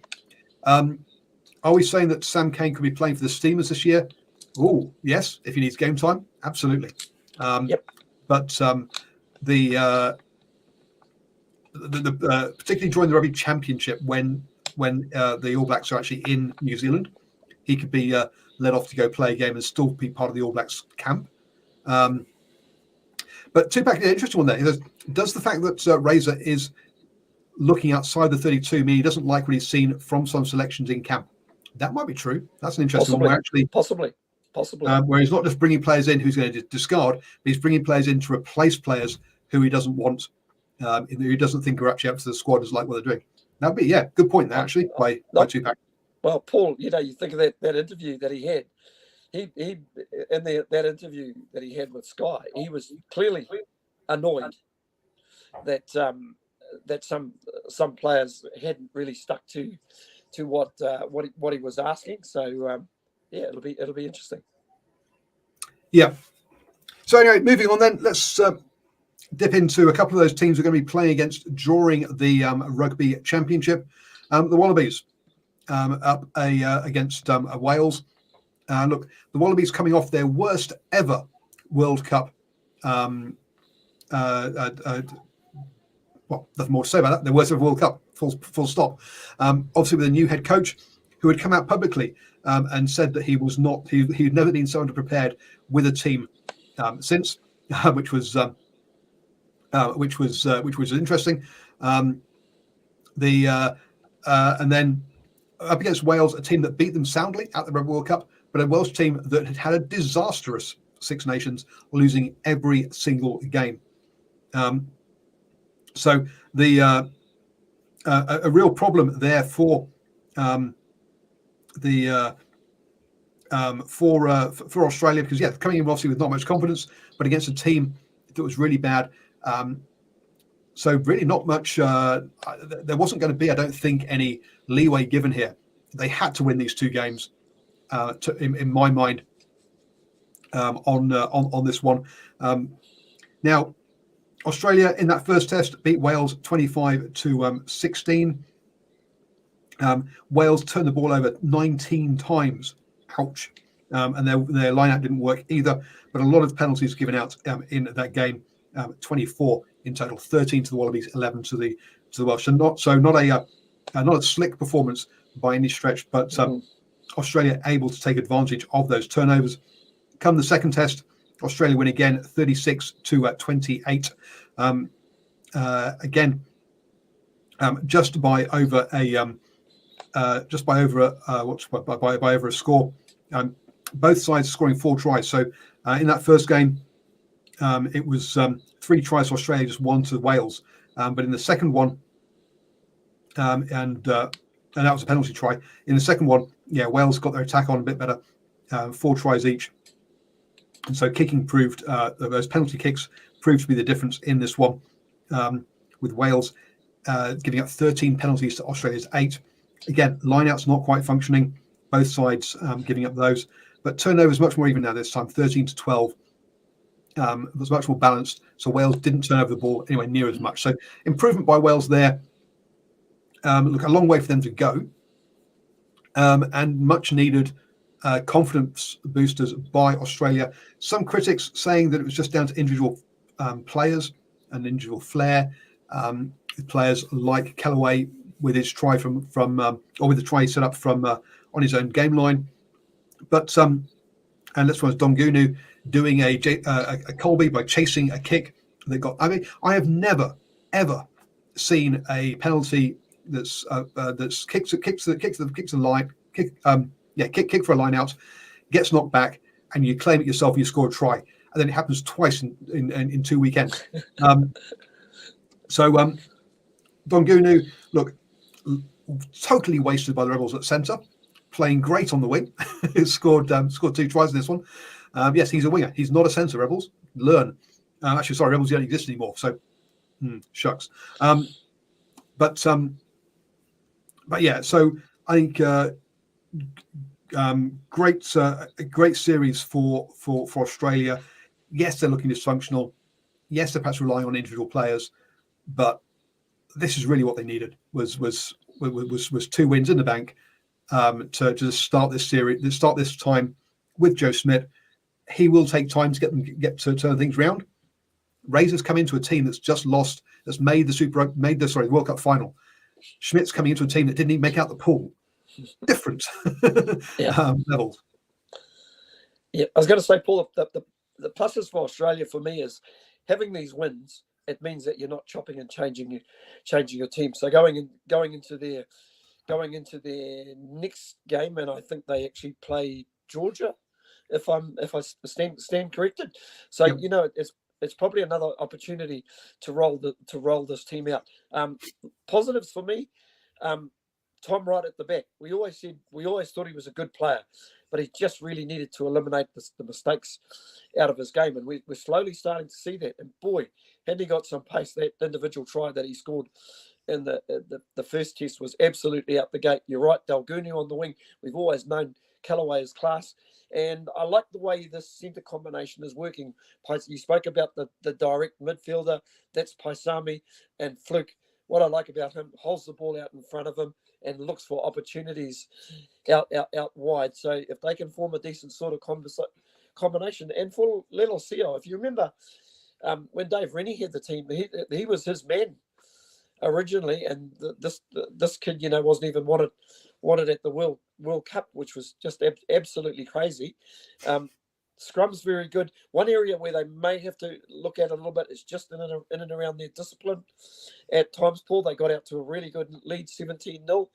Are we saying that Sam Cane could be playing for the Steamers this year? Oh, yes. If he needs game time, absolutely. Yep. But the particularly during the Rugby Championship, when the All Blacks are actually in New Zealand, he could be let off to go play a game and still be part of the All Blacks camp. But Tupac, the interesting one there is, does the fact that Razor is looking outside the 32 mean he doesn't like what he's seen from some selections in camp? That might be true. That's an interesting one. Possibly. Where he's not just bringing players in who's going to discard, but he's bringing players in to replace players who he doesn't want, who doesn't think are actually up to the squad as like what they're doing. That'd be, good point there, actually, by Tupac. Well, Paul, you think of that interview that he had. That interview that he had with Sky, he was clearly annoyed that that some players hadn't really stuck to what he was asking. So yeah, it'll be interesting. Yeah. So anyway, moving on then, let's dip into a couple of those teams we're going to be playing against during the Rugby Championship. The Wallabies up against Wales. Look, the Wallabies coming off their worst ever World Cup. Well, nothing more to say about that. Their worst ever World Cup, full stop. Obviously, with a new head coach who had come out publicly and said that he was not, he'd never been so underprepared with a team since, which was interesting. And then up against Wales, a team that beat them soundly at the Rugby World Cup, but a Welsh team that had had a disastrous Six Nations, losing every single game. So a real problem there for for Australia, because coming in obviously with not much confidence, but against a team that was really bad. So really not much. There wasn't going to be, I don't think, any leeway given here. They had to win these two games, in my mind, on this one. Now, Australia in that first test beat Wales 25-16. Wales turned the ball over 19 times. Ouch. And their line-out didn't work either. But a lot of penalties given out in that game. 24 in total, 13 to the Wallabies, 11 to the Welsh. Not a slick performance by any stretch, but Australia able to take advantage of those turnovers. Come the second test, Australia win again, 36-28. Again, just by over a score. Both sides scoring 4 tries. So in that first game, it was 3 tries to Australia, just 1 to Wales. But in the second one, and that was a penalty try. In the second one, Wales got their attack on a bit better, 4 tries each. And so kicking proved, those penalty kicks proved to be the difference in this one, with Wales giving up 13 penalties to Australia's 8. Again, lineouts not quite functioning, both sides giving up those. But turnovers much more even now this time, 13-12. It was much more balanced, so Wales didn't turn over the ball anywhere near as much. So improvement by Wales there. Look, a long way for them to go, and much needed confidence boosters by Australia. Some critics saying that it was just down to individual players and individual flair. Players like Kellaway with his try or with the try he set up from on his own game line, but and this was Dongunu doing a Colby by chasing a kick that got. I mean, I have never ever seen a penalty that's kicks the line, kick for a line out, gets knocked back, and you claim it yourself and you score a try, and then it happens twice in 2 weekends. So Dongunu, look, totally wasted by the Rebels at centre, playing great on the wing. scored 2 tries in this one. Yes, he's a winger. He's not a centre, Rebels. Learn. Actually, sorry, Rebels don't exist anymore. So, shucks. But yeah, so I think great series for Australia. Yes, they're looking dysfunctional. Yes, they're perhaps relying on individual players, but this is really what they needed was 2 wins in the bank to start this series, start this time with Joe Schmidt. He will take time to get to turn things around. Razor's come into a team that's just lost, that's made the World Cup final. Schmidt's coming into a team that didn't even make out the pool. Different levels. Yeah, I was going to say, Paul, the pluses for Australia for me is having these wins. It means that you're not chopping and changing your team. So going into their next game, and I think they actually play Georgia, if I stand corrected. So it's probably another opportunity to roll this team out. Positives for me, Tom Wright at the back. We always thought he was a good player, but he just really needed to eliminate the mistakes out of his game. And we're slowly starting to see that. And boy, hadn't he got some pace. That individual try that he scored in the first test was absolutely out the gate. You're right, Dalguni on the wing. We've always known Callaway as class. And I like the way this centre combination is working. You spoke about the direct midfielder. That's Paisami and Fluke. What I like about him, holds the ball out in front of him and looks for opportunities out wide. So if they can form a decent sort of combination, and for Lelosio, if you remember, when Dave Rennie had the team, he was his man originally, and this kid, wasn't even wanted at the World Cup, which was just absolutely crazy. Scrum's very good. One area where they may have to look at a little bit is just in and around their discipline. At times, Paul, they got out to a really good lead, 17-0,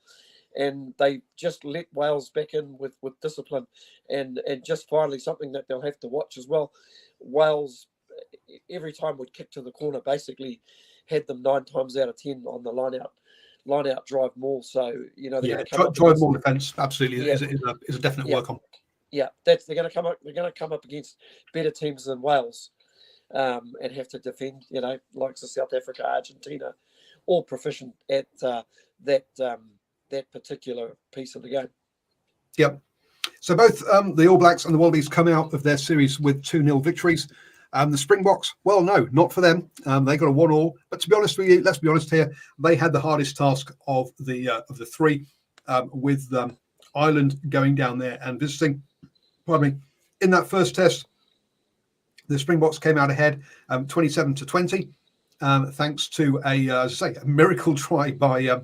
and they just let Wales back in with discipline, and just finally something that they'll have to watch as well. Wales, every time would kick to the corner, basically had them 9 times out of 10 on the line out drive maul. So drive maul defence absolutely is a definite work on. Yeah, they're going to come up. They're going to come up against better teams than Wales, and have to defend. Like South Africa, Argentina, all proficient at that particular piece of the game. Yep. So both the All Blacks and the Wallabies come out of their series with 2-0 victories. The Springboks, well, no, not for them. They got a 1-1. But to be honest with you, let's be honest here, they had the hardest task of the three, with Ireland going down there and visiting. Pardon me. In that first test, the Springboks came out ahead, 27-20, thanks to a miracle try by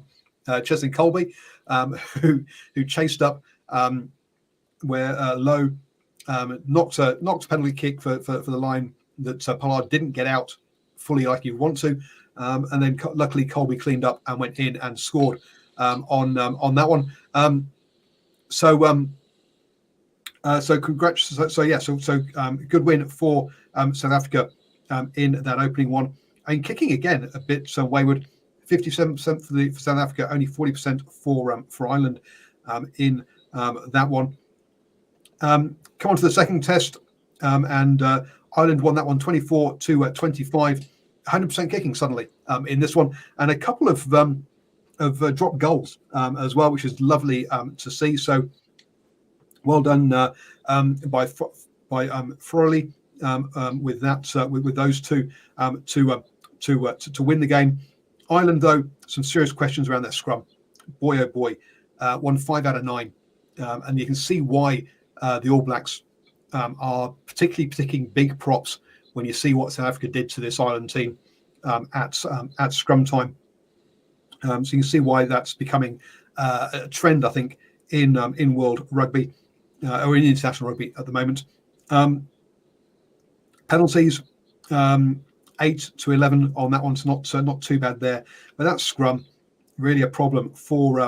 Chesley Colby, who chased up where Lowe knocked a penalty kick for the line that Pollard didn't get out fully like you'd want to, and then luckily Colby cleaned up and went in and scored on that one. So congrats. So good win for South Africa in that opening one. And kicking again a bit wayward, 57% for South Africa, only 40% for Ireland in that one. Come on to the second test, and Ireland won that one 24-25, 100% kicking suddenly in this one, and a couple of drop goals as well, which is lovely to see. So well done by Frawley with that with those two to win the game. Ireland, though, some serious questions around their scrum. Boy, oh boy, won 5 out of 9, and you can see why the All Blacks are particularly picking big props when you see what South Africa did to this Ireland team at scrum time. So you can see why that's becoming a trend, I think, in world rugby or in international rugby at the moment. Penalties, 8-11 on that one, so not too bad there. But that scrum really a problem for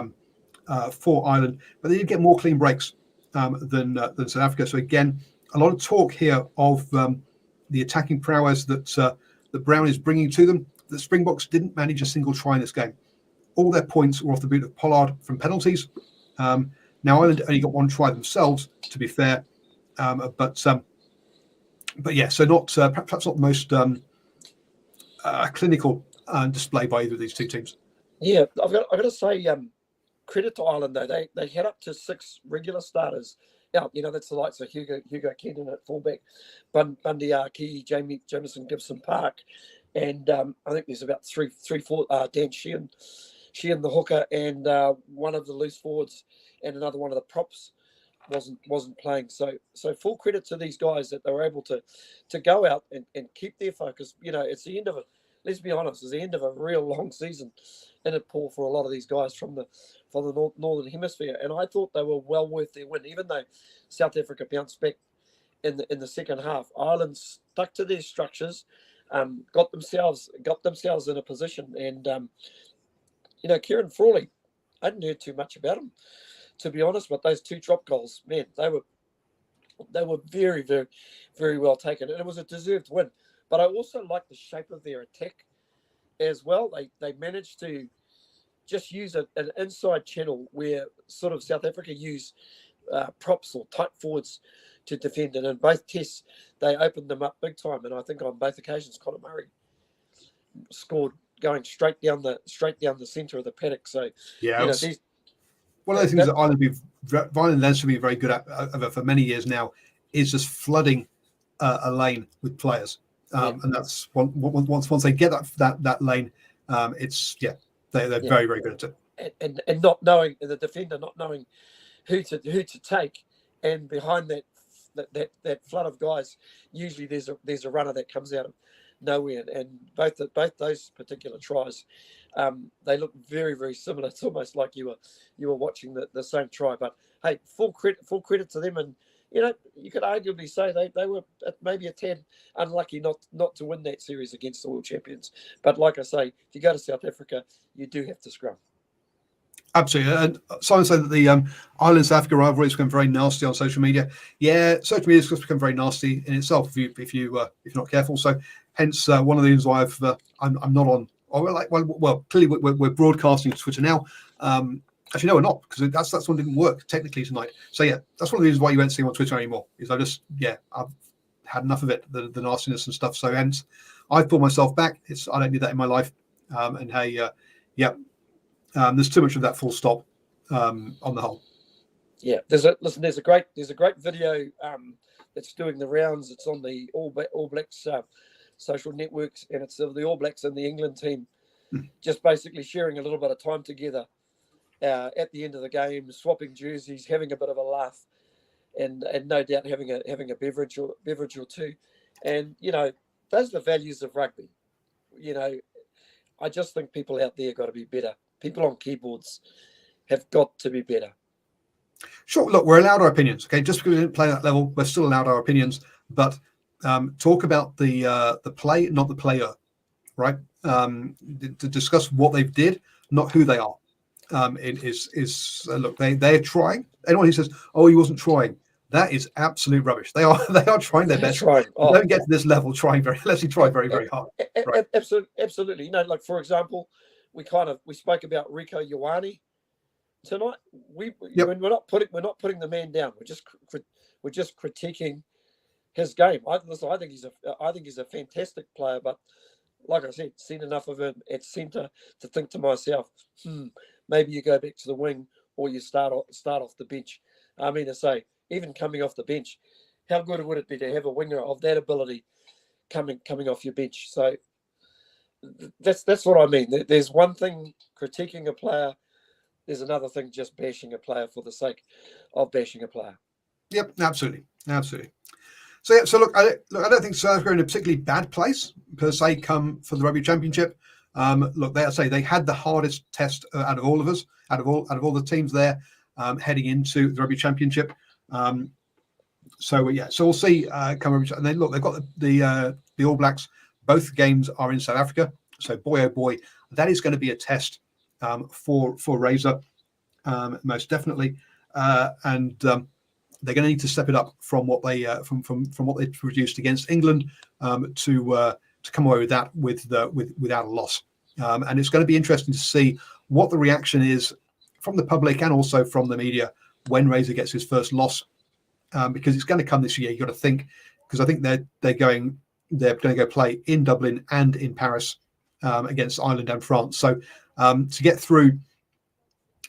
Ireland. But they did get more clean breaks than South Africa. So again, a lot of talk here of the attacking prowess that Brown is bringing to them. The Springboks didn't manage a single try in this game. All their points were off the boot of Pollard from penalties. Now Ireland only got 1 try themselves, to be fair, but yeah, so not perhaps not the most clinical display by either of these two teams. Yeah, I've got to say credit to Ireland though. They had up to 6 regular starters out. That's the likes of Hugo Kennan at fullback, Bundy Aki, Jamison Gibson Park, and I think there's about 3-4 Dan Sheehan the hooker, and one of the loose forwards and another one of the props wasn't playing. So full credit to these guys that they were able to go out and keep their focus. It's the end of it. Let's be honest, it's the end of a real long season in it, Paul, for a lot of these guys from the Northern Hemisphere. And I thought they were well worth their win, even though South Africa bounced back in the second half. Ireland stuck to their structures, got themselves in a position, and Kieran Frawley, I hadn't heard too much about him, to be honest, but those 2 drop goals, man, they were very, very, very well taken, and it was a deserved win. But I also like the shape of their attack as well. They managed to just use an inside channel where sort of South Africa use props or tight forwards to defend. And in both tests, they opened them up big time. And I think on both occasions, Conor Murray scored going straight down the centre of the paddock. So yeah, you know, one of the things that Ireland has to be very good at for many years now is just flooding a lane with players, and that's once they get that lane, it's they're very, very good at it. And not knowing the defender, not knowing who to take, and behind that flood of guys, usually there's a runner that comes out of nowhere. And both those particular tries, they look very, very similar. It's almost like you were watching the same try. But hey, full credit to them. And you know, you could arguably say they were maybe a tad unlucky not to win that series against the world champions. But like I say, if you go to South Africa, you do have to scrum. Absolutely. And Simon said that the Ireland-South Africa rivalry has become very nasty on social media. Yeah, social media has become very nasty in itself if you're not careful. So hence one of the reasons why I'm not on. Well, clearly we're broadcasting to Twitter now. Actually, no, we're not, because that's one didn't work technically tonight. So yeah, that's one of the reasons why you won't see me on Twitter anymore. Is I've had enough of it, the nastiness and stuff. So hence, I've pulled myself back. I don't need that in my life. And hey, there's too much of that. Full stop. On the whole. Yeah, there's a great video that's doing the rounds. It's on the All Blacks social networks, and it's of the All Blacks and the England team just basically sharing a little bit of time together at the end of the game, swapping jerseys, having a bit of a laugh, and no doubt having a beverage or two. And you know, those are the values of rugby. You know, I just think people out there got to be better. People on keyboards have got to be better. Sure. Look, we're allowed our opinions. Okay, just because we didn't play that level, we're still allowed our opinions. But talk about the play, not the player, right? To discuss what they did, not who they are. Look, they're trying. Anyone who says, "Oh, he wasn't trying," that is absolute rubbish. They are trying their best. Don't get to this level unless you try very, very hard. Right. Absolutely. You know, like for example, we spoke about Rico Ioane tonight. We're not putting the man down. We're just critiquing his game. I think he's a fantastic player, but like I said, seen enough of him. It seemed to think to myself, maybe you go back to the wing or you start off the bench. I mean to say, even coming off the bench, how good would it be to have a winger of that ability coming off your bench? So that's what I mean. There's one thing critiquing a player. There's another thing just bashing a player for the sake of bashing a player. Yep, absolutely. So look, I don't think South Africa are in a particularly bad place per se. Come for the Rugby Championship. Look, they had the hardest test out of all of us, out of all the teams there, heading into the Rugby Championship. So we'll see. And then look, they've got the All Blacks. Both games are in South Africa. So boy, oh boy, that is going to be a test for Razor, most definitely. And they're going to need to step it up from what they from what they produced against England to come away with that without a loss. And it's going to be interesting to see what the reaction is from the public and also from the media when Razor gets his first loss, because it's going to come this year. You got to think, because I think they're going to go play in Dublin and in Paris against Ireland and France. So to get through two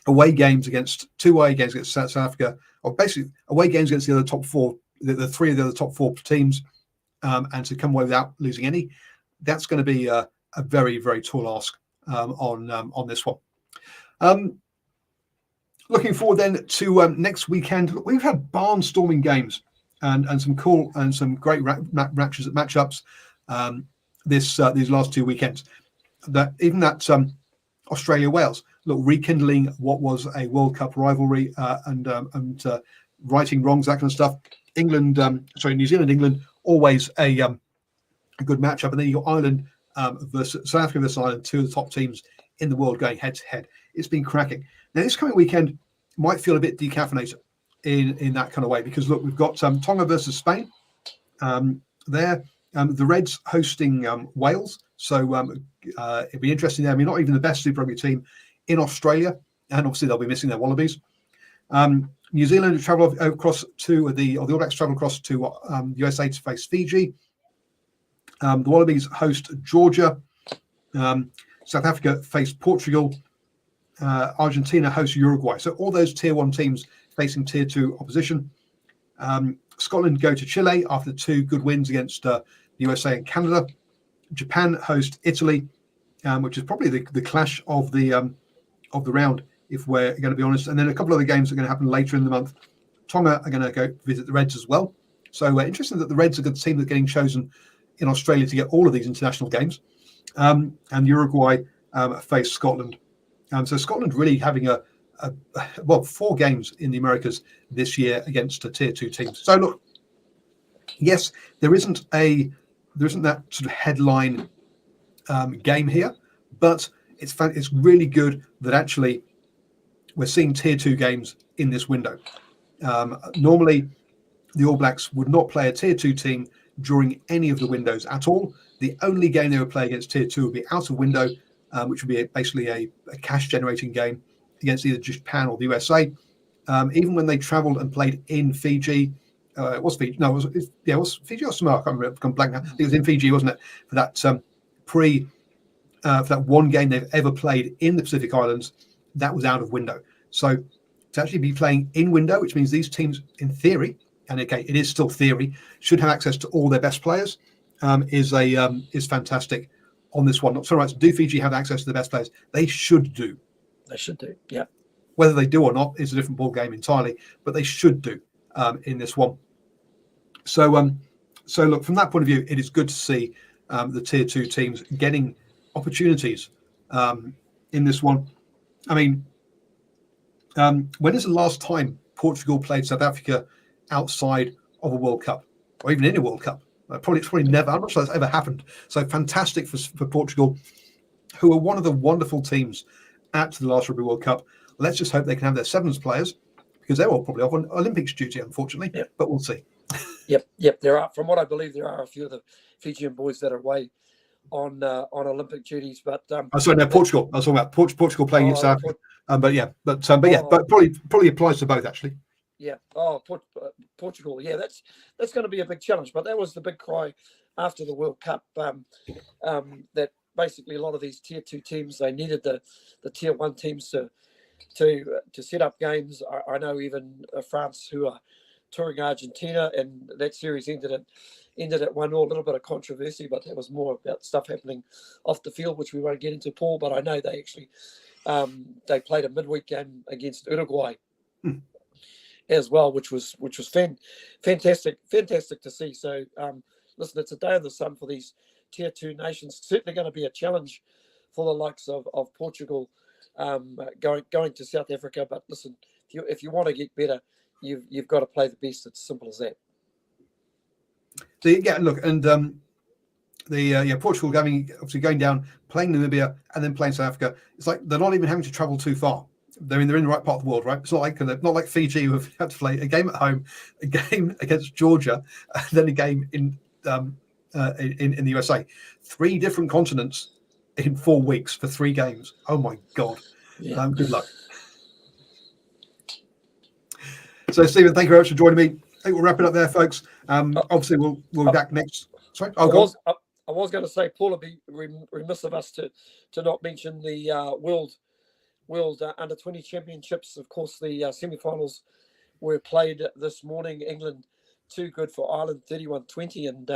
away games against South Africa, or basically away games against the other top four, the three of the other top four teams, and to come away without losing any, that's going to be a very, very tall ask on this one. Looking forward then to next weekend. We've had barnstorming games and some cool and some great matchups these last 2 weekends. That Australia-Wales, look, rekindling what was a World Cup rivalry and righting wrongs, that kind of stuff. New Zealand, England, always a good matchup. And then you got Ireland versus South Africa versus Ireland, two of the top teams in the world going head to head. It's been cracking. Now this coming weekend might feel a bit decaffeinated in that kind of way, because look, we've got Tonga versus Spain there. The Reds hosting Wales, so it'll be interesting there. I mean, not even the best Super Rugby team in Australia, and obviously they'll be missing their Wallabies. New Zealand travel across to the All Blacks travel across to USA to face Fiji. The Wallabies host Georgia. South Africa face Portugal. Argentina hosts Uruguay. So all those tier 1 teams facing tier 2 opposition. Scotland go to Chile after 2 good wins against the USA and Canada. Japan host Italy, which is probably the clash of the round, if we're going to be honest. And then a couple of other games are going to happen later in the month. Tonga are going to go visit the Reds as well. So interesting that the Reds are the team that's getting chosen in Australia to get all of these international games. And Uruguay face Scotland. So Scotland really having a 4 games in the Americas this year against the tier 2 teams. So look, yes, there isn't that sort of headline game here, but it's really good that actually we're seeing tier 2 games in this window. Normally, the All Blacks would not play a tier 2 team during any of the windows at all. The only game they would play against tier 2 would be out of window, which would be basically a cash generating game against either Japan or the USA. Even when they traveled and played in Fiji, it was Fiji. No, it was Fiji or Samoa. I can't remember. I've gone blank now. It was in Fiji, wasn't it? For that for that one game they've ever played in the Pacific Islands, that was out of window. So to actually be playing in window, which means these teams, in theory, and okay, it is still theory, should have access to all their best players, is fantastic on this one. Not so right. Do Fiji have access to the best players? They should do. They should do. Yeah. Whether they do or not is a different ball game entirely, but they should do in this one. So look, from that point of view, it is good to see the tier 2 teams getting opportunities in this one. I mean, when is the last time Portugal played South Africa outside of a World Cup or even in a World Cup? It's probably never. I'm not sure that's ever happened. So fantastic for Portugal, who are one of the wonderful teams at the last Rugby World Cup. Let's just hope they can have their sevens players, because they're all probably off on Olympics duty, unfortunately. Yep. But we'll see. Yep. There are, from what I believe, there are a few of the Fijian boys that are away on Olympic duties. But sorry, no, Portugal. I was talking about Portugal playing in South Africa. But probably applies to both actually. Yeah. Portugal. Yeah, that's going to be a big challenge. But that was the big cry after the World Cup, that basically a lot of these tier 2 teams, they needed the tier 1 teams to set up games. I know even France, who are touring Argentina, and that series ended at 1-0. A little bit of controversy, but that was more about stuff happening off the field, which we won't get into, Paul. But I know they actually they played a midweek game against Uruguay as well, which was fantastic to see. So listen, it's a day in the sun for these tier 2 nations. Certainly going to be a challenge for the likes of Portugal going to South Africa. But listen, if you want to get better, you've got to play the best. It's simple as that. Portugal going down, playing Namibia, and then playing South Africa. It's like they're not even having to travel too far. They're in the right part of the world, right? It's not like Fiji, who have had to play a game at home, a game against Georgia, and then a game in the USA. 3 different continents in 4 weeks for 3 games. Oh my God! Yeah. Good luck. So, Stephen, thank you very much for joining me. I think we'll wrap it up there, folks. Obviously, we'll be back next. Sorry, I was going to say, Paul, would be remiss of us to not mention the World Under-20 Championships. Of course, the semi-finals were played this morning. England too good for Ireland, 31-20, and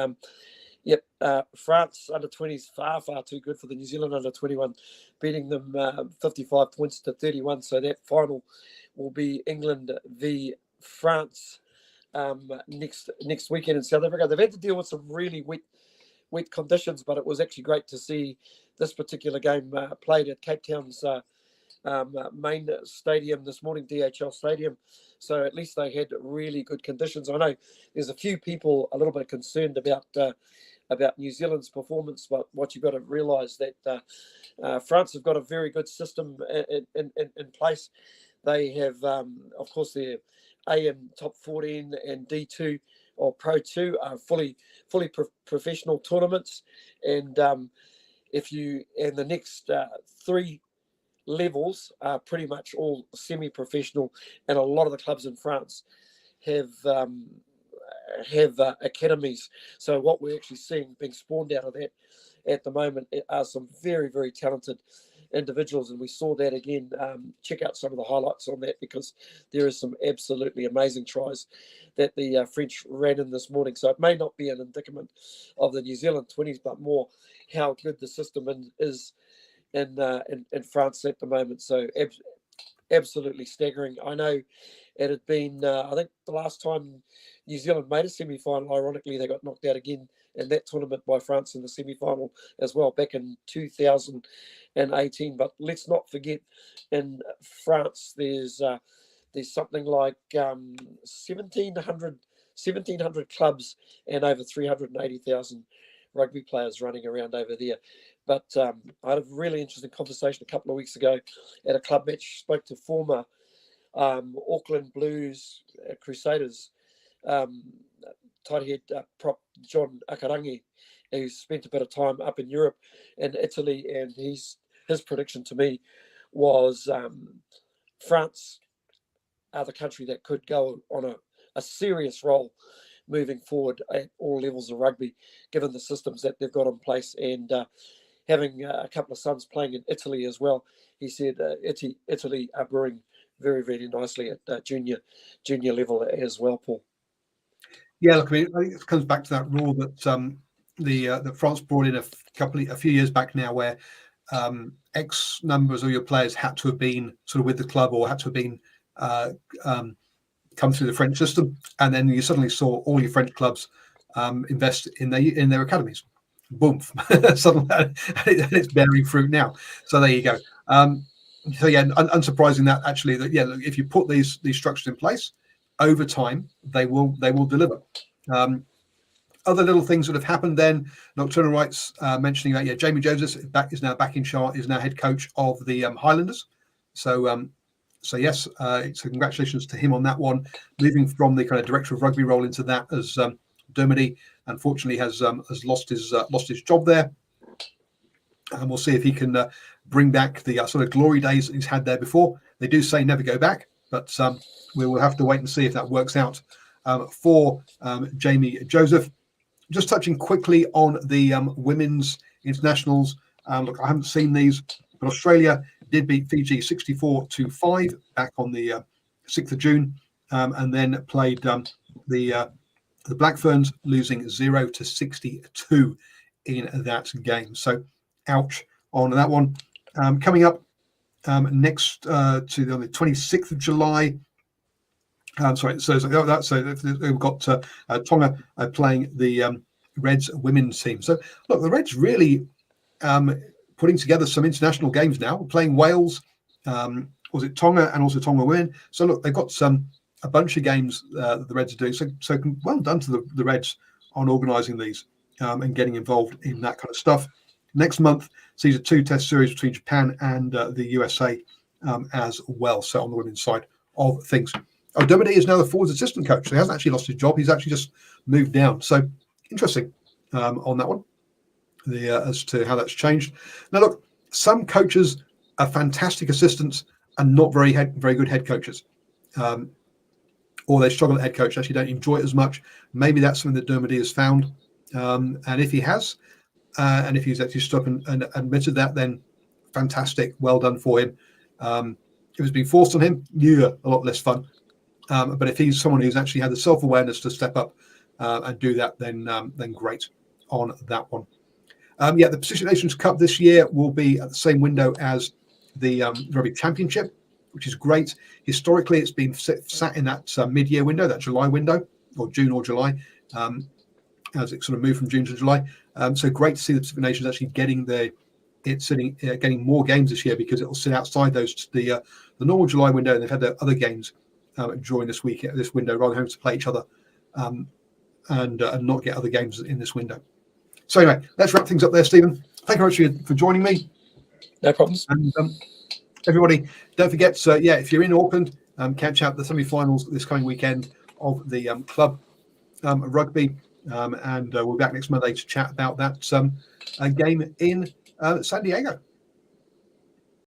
France Under-20s far too good for the New Zealand Under-21, beating them 55 points to 31. So that final will be England v France next weekend in South Africa. They've had to deal with some really wet conditions, but it was actually great to see this particular game played at Cape Town's main stadium this morning, DHL Stadium. So at least they had really good conditions. I know there's a few people a little bit concerned about New Zealand's performance, but what you've got to realise that France have got a very good system in place. They have, of course, their AM top 14 and D2 or Pro 2 are fully professional tournaments, and the next 3 levels are pretty much all semi-professional, and a lot of the clubs in France have academies. So what we're actually seeing being spawned out of that at the moment are some very, very talented individuals, and we saw that again. Check out some of the highlights on that, because there is some absolutely amazing tries that the French ran in this morning. So it may not be an indicament of the New Zealand 20s, but more how good the system is in France at the moment. So absolutely staggering. I know it had been, I think the last time New Zealand made a semi-final, ironically, they got knocked out again in that tournament by France in the semi-final as well, back in 2018. But let's not forget, in France, there's something like 1,700 clubs and over 380,000 rugby players running around over there. But I had a really interesting conversation a couple of weeks ago at a club match. Spoke to former Auckland Blues Crusaders tight head prop John Akarangi, who spent a bit of time up in Europe and Italy, and his prediction to me was France are the country that could go on a serious role moving forward at all levels of rugby, given the systems that they've got in place, and having a couple of sons playing in Italy as well. He said Italy are brewing very, very nicely at junior level as well, Paul. Yeah, look, I mean, I think it comes back to that rule that that France brought in a few years back now, where X numbers of your players had to have been sort of with the club, or had to have been come through the French system, and then you suddenly saw all your French clubs invest in their academies. Boom! Suddenly, and it's bearing fruit now. So there you go. So yeah, unsurprising that actually, that yeah, if you put these structures in place over time, they will deliver. Other little things that have happened then. Nocturnal Rights mentioning that Jamie Joseph is now back in charge, is now head coach of the Highlanders. So yes, so congratulations to him on that one. Moving from the kind of director of rugby role into that, as Dermody unfortunately has lost his job there, and we'll see if he can bring back the sort of glory days that he's had there before. They do say never go back, but we will have to wait and see if that works out for Jamie Joseph. Just touching quickly on the women's internationals. Look, I haven't seen these, but Australia did beat Fiji 64-5 back on the 6th of June, and then played the Black Ferns, losing 0-62 in that game. So, ouch on that one. Coming up next to the 26th of July. Sorry, so we've got Tonga playing the Reds women's team. So look, the Reds really putting together some international games now. We're playing Wales, was it Tonga, and also Tonga women. So look, they've got a bunch of games that the Reds are doing. So well done to the Reds on organising these and getting involved in that kind of stuff. Next month sees a 2-test series between Japan and the USA as well. So on the women's side of things. Dermody is now the forwards assistant coach. So he hasn't actually lost his job. He's actually just moved down. So interesting on that one, as to how that's changed. Now, look, some coaches are fantastic assistants and not very good head coaches. Or they struggle at head coach, actually don't enjoy it as much. Maybe that's something that Dermody has found. And if he has, and if he's actually stood up and admitted that, then fantastic. Well done for him. If it's been forced on him, a lot less fun. But if he's someone who's actually had the self-awareness to step up and do that, then great on that one. The Pacific Nations Cup this year will be at the same window as the Rugby Championship, which is great. Historically, it's been sat in that mid-year window, that July window, or June or July, as it sort of moved from June to July. So great to see the Pacific Nations actually getting getting more games this year, because it will sit outside the normal July window, and they've had their other games during this window, rather than having to play each other and not get other games in this window. So anyway, let's wrap things up there, Stephen. Thank you very much for joining me. No problems. And everybody, don't forget, if you're in Auckland, catch out the semi-finals this coming weekend of the club rugby, and we'll be back next Monday to chat about that game in San Diego.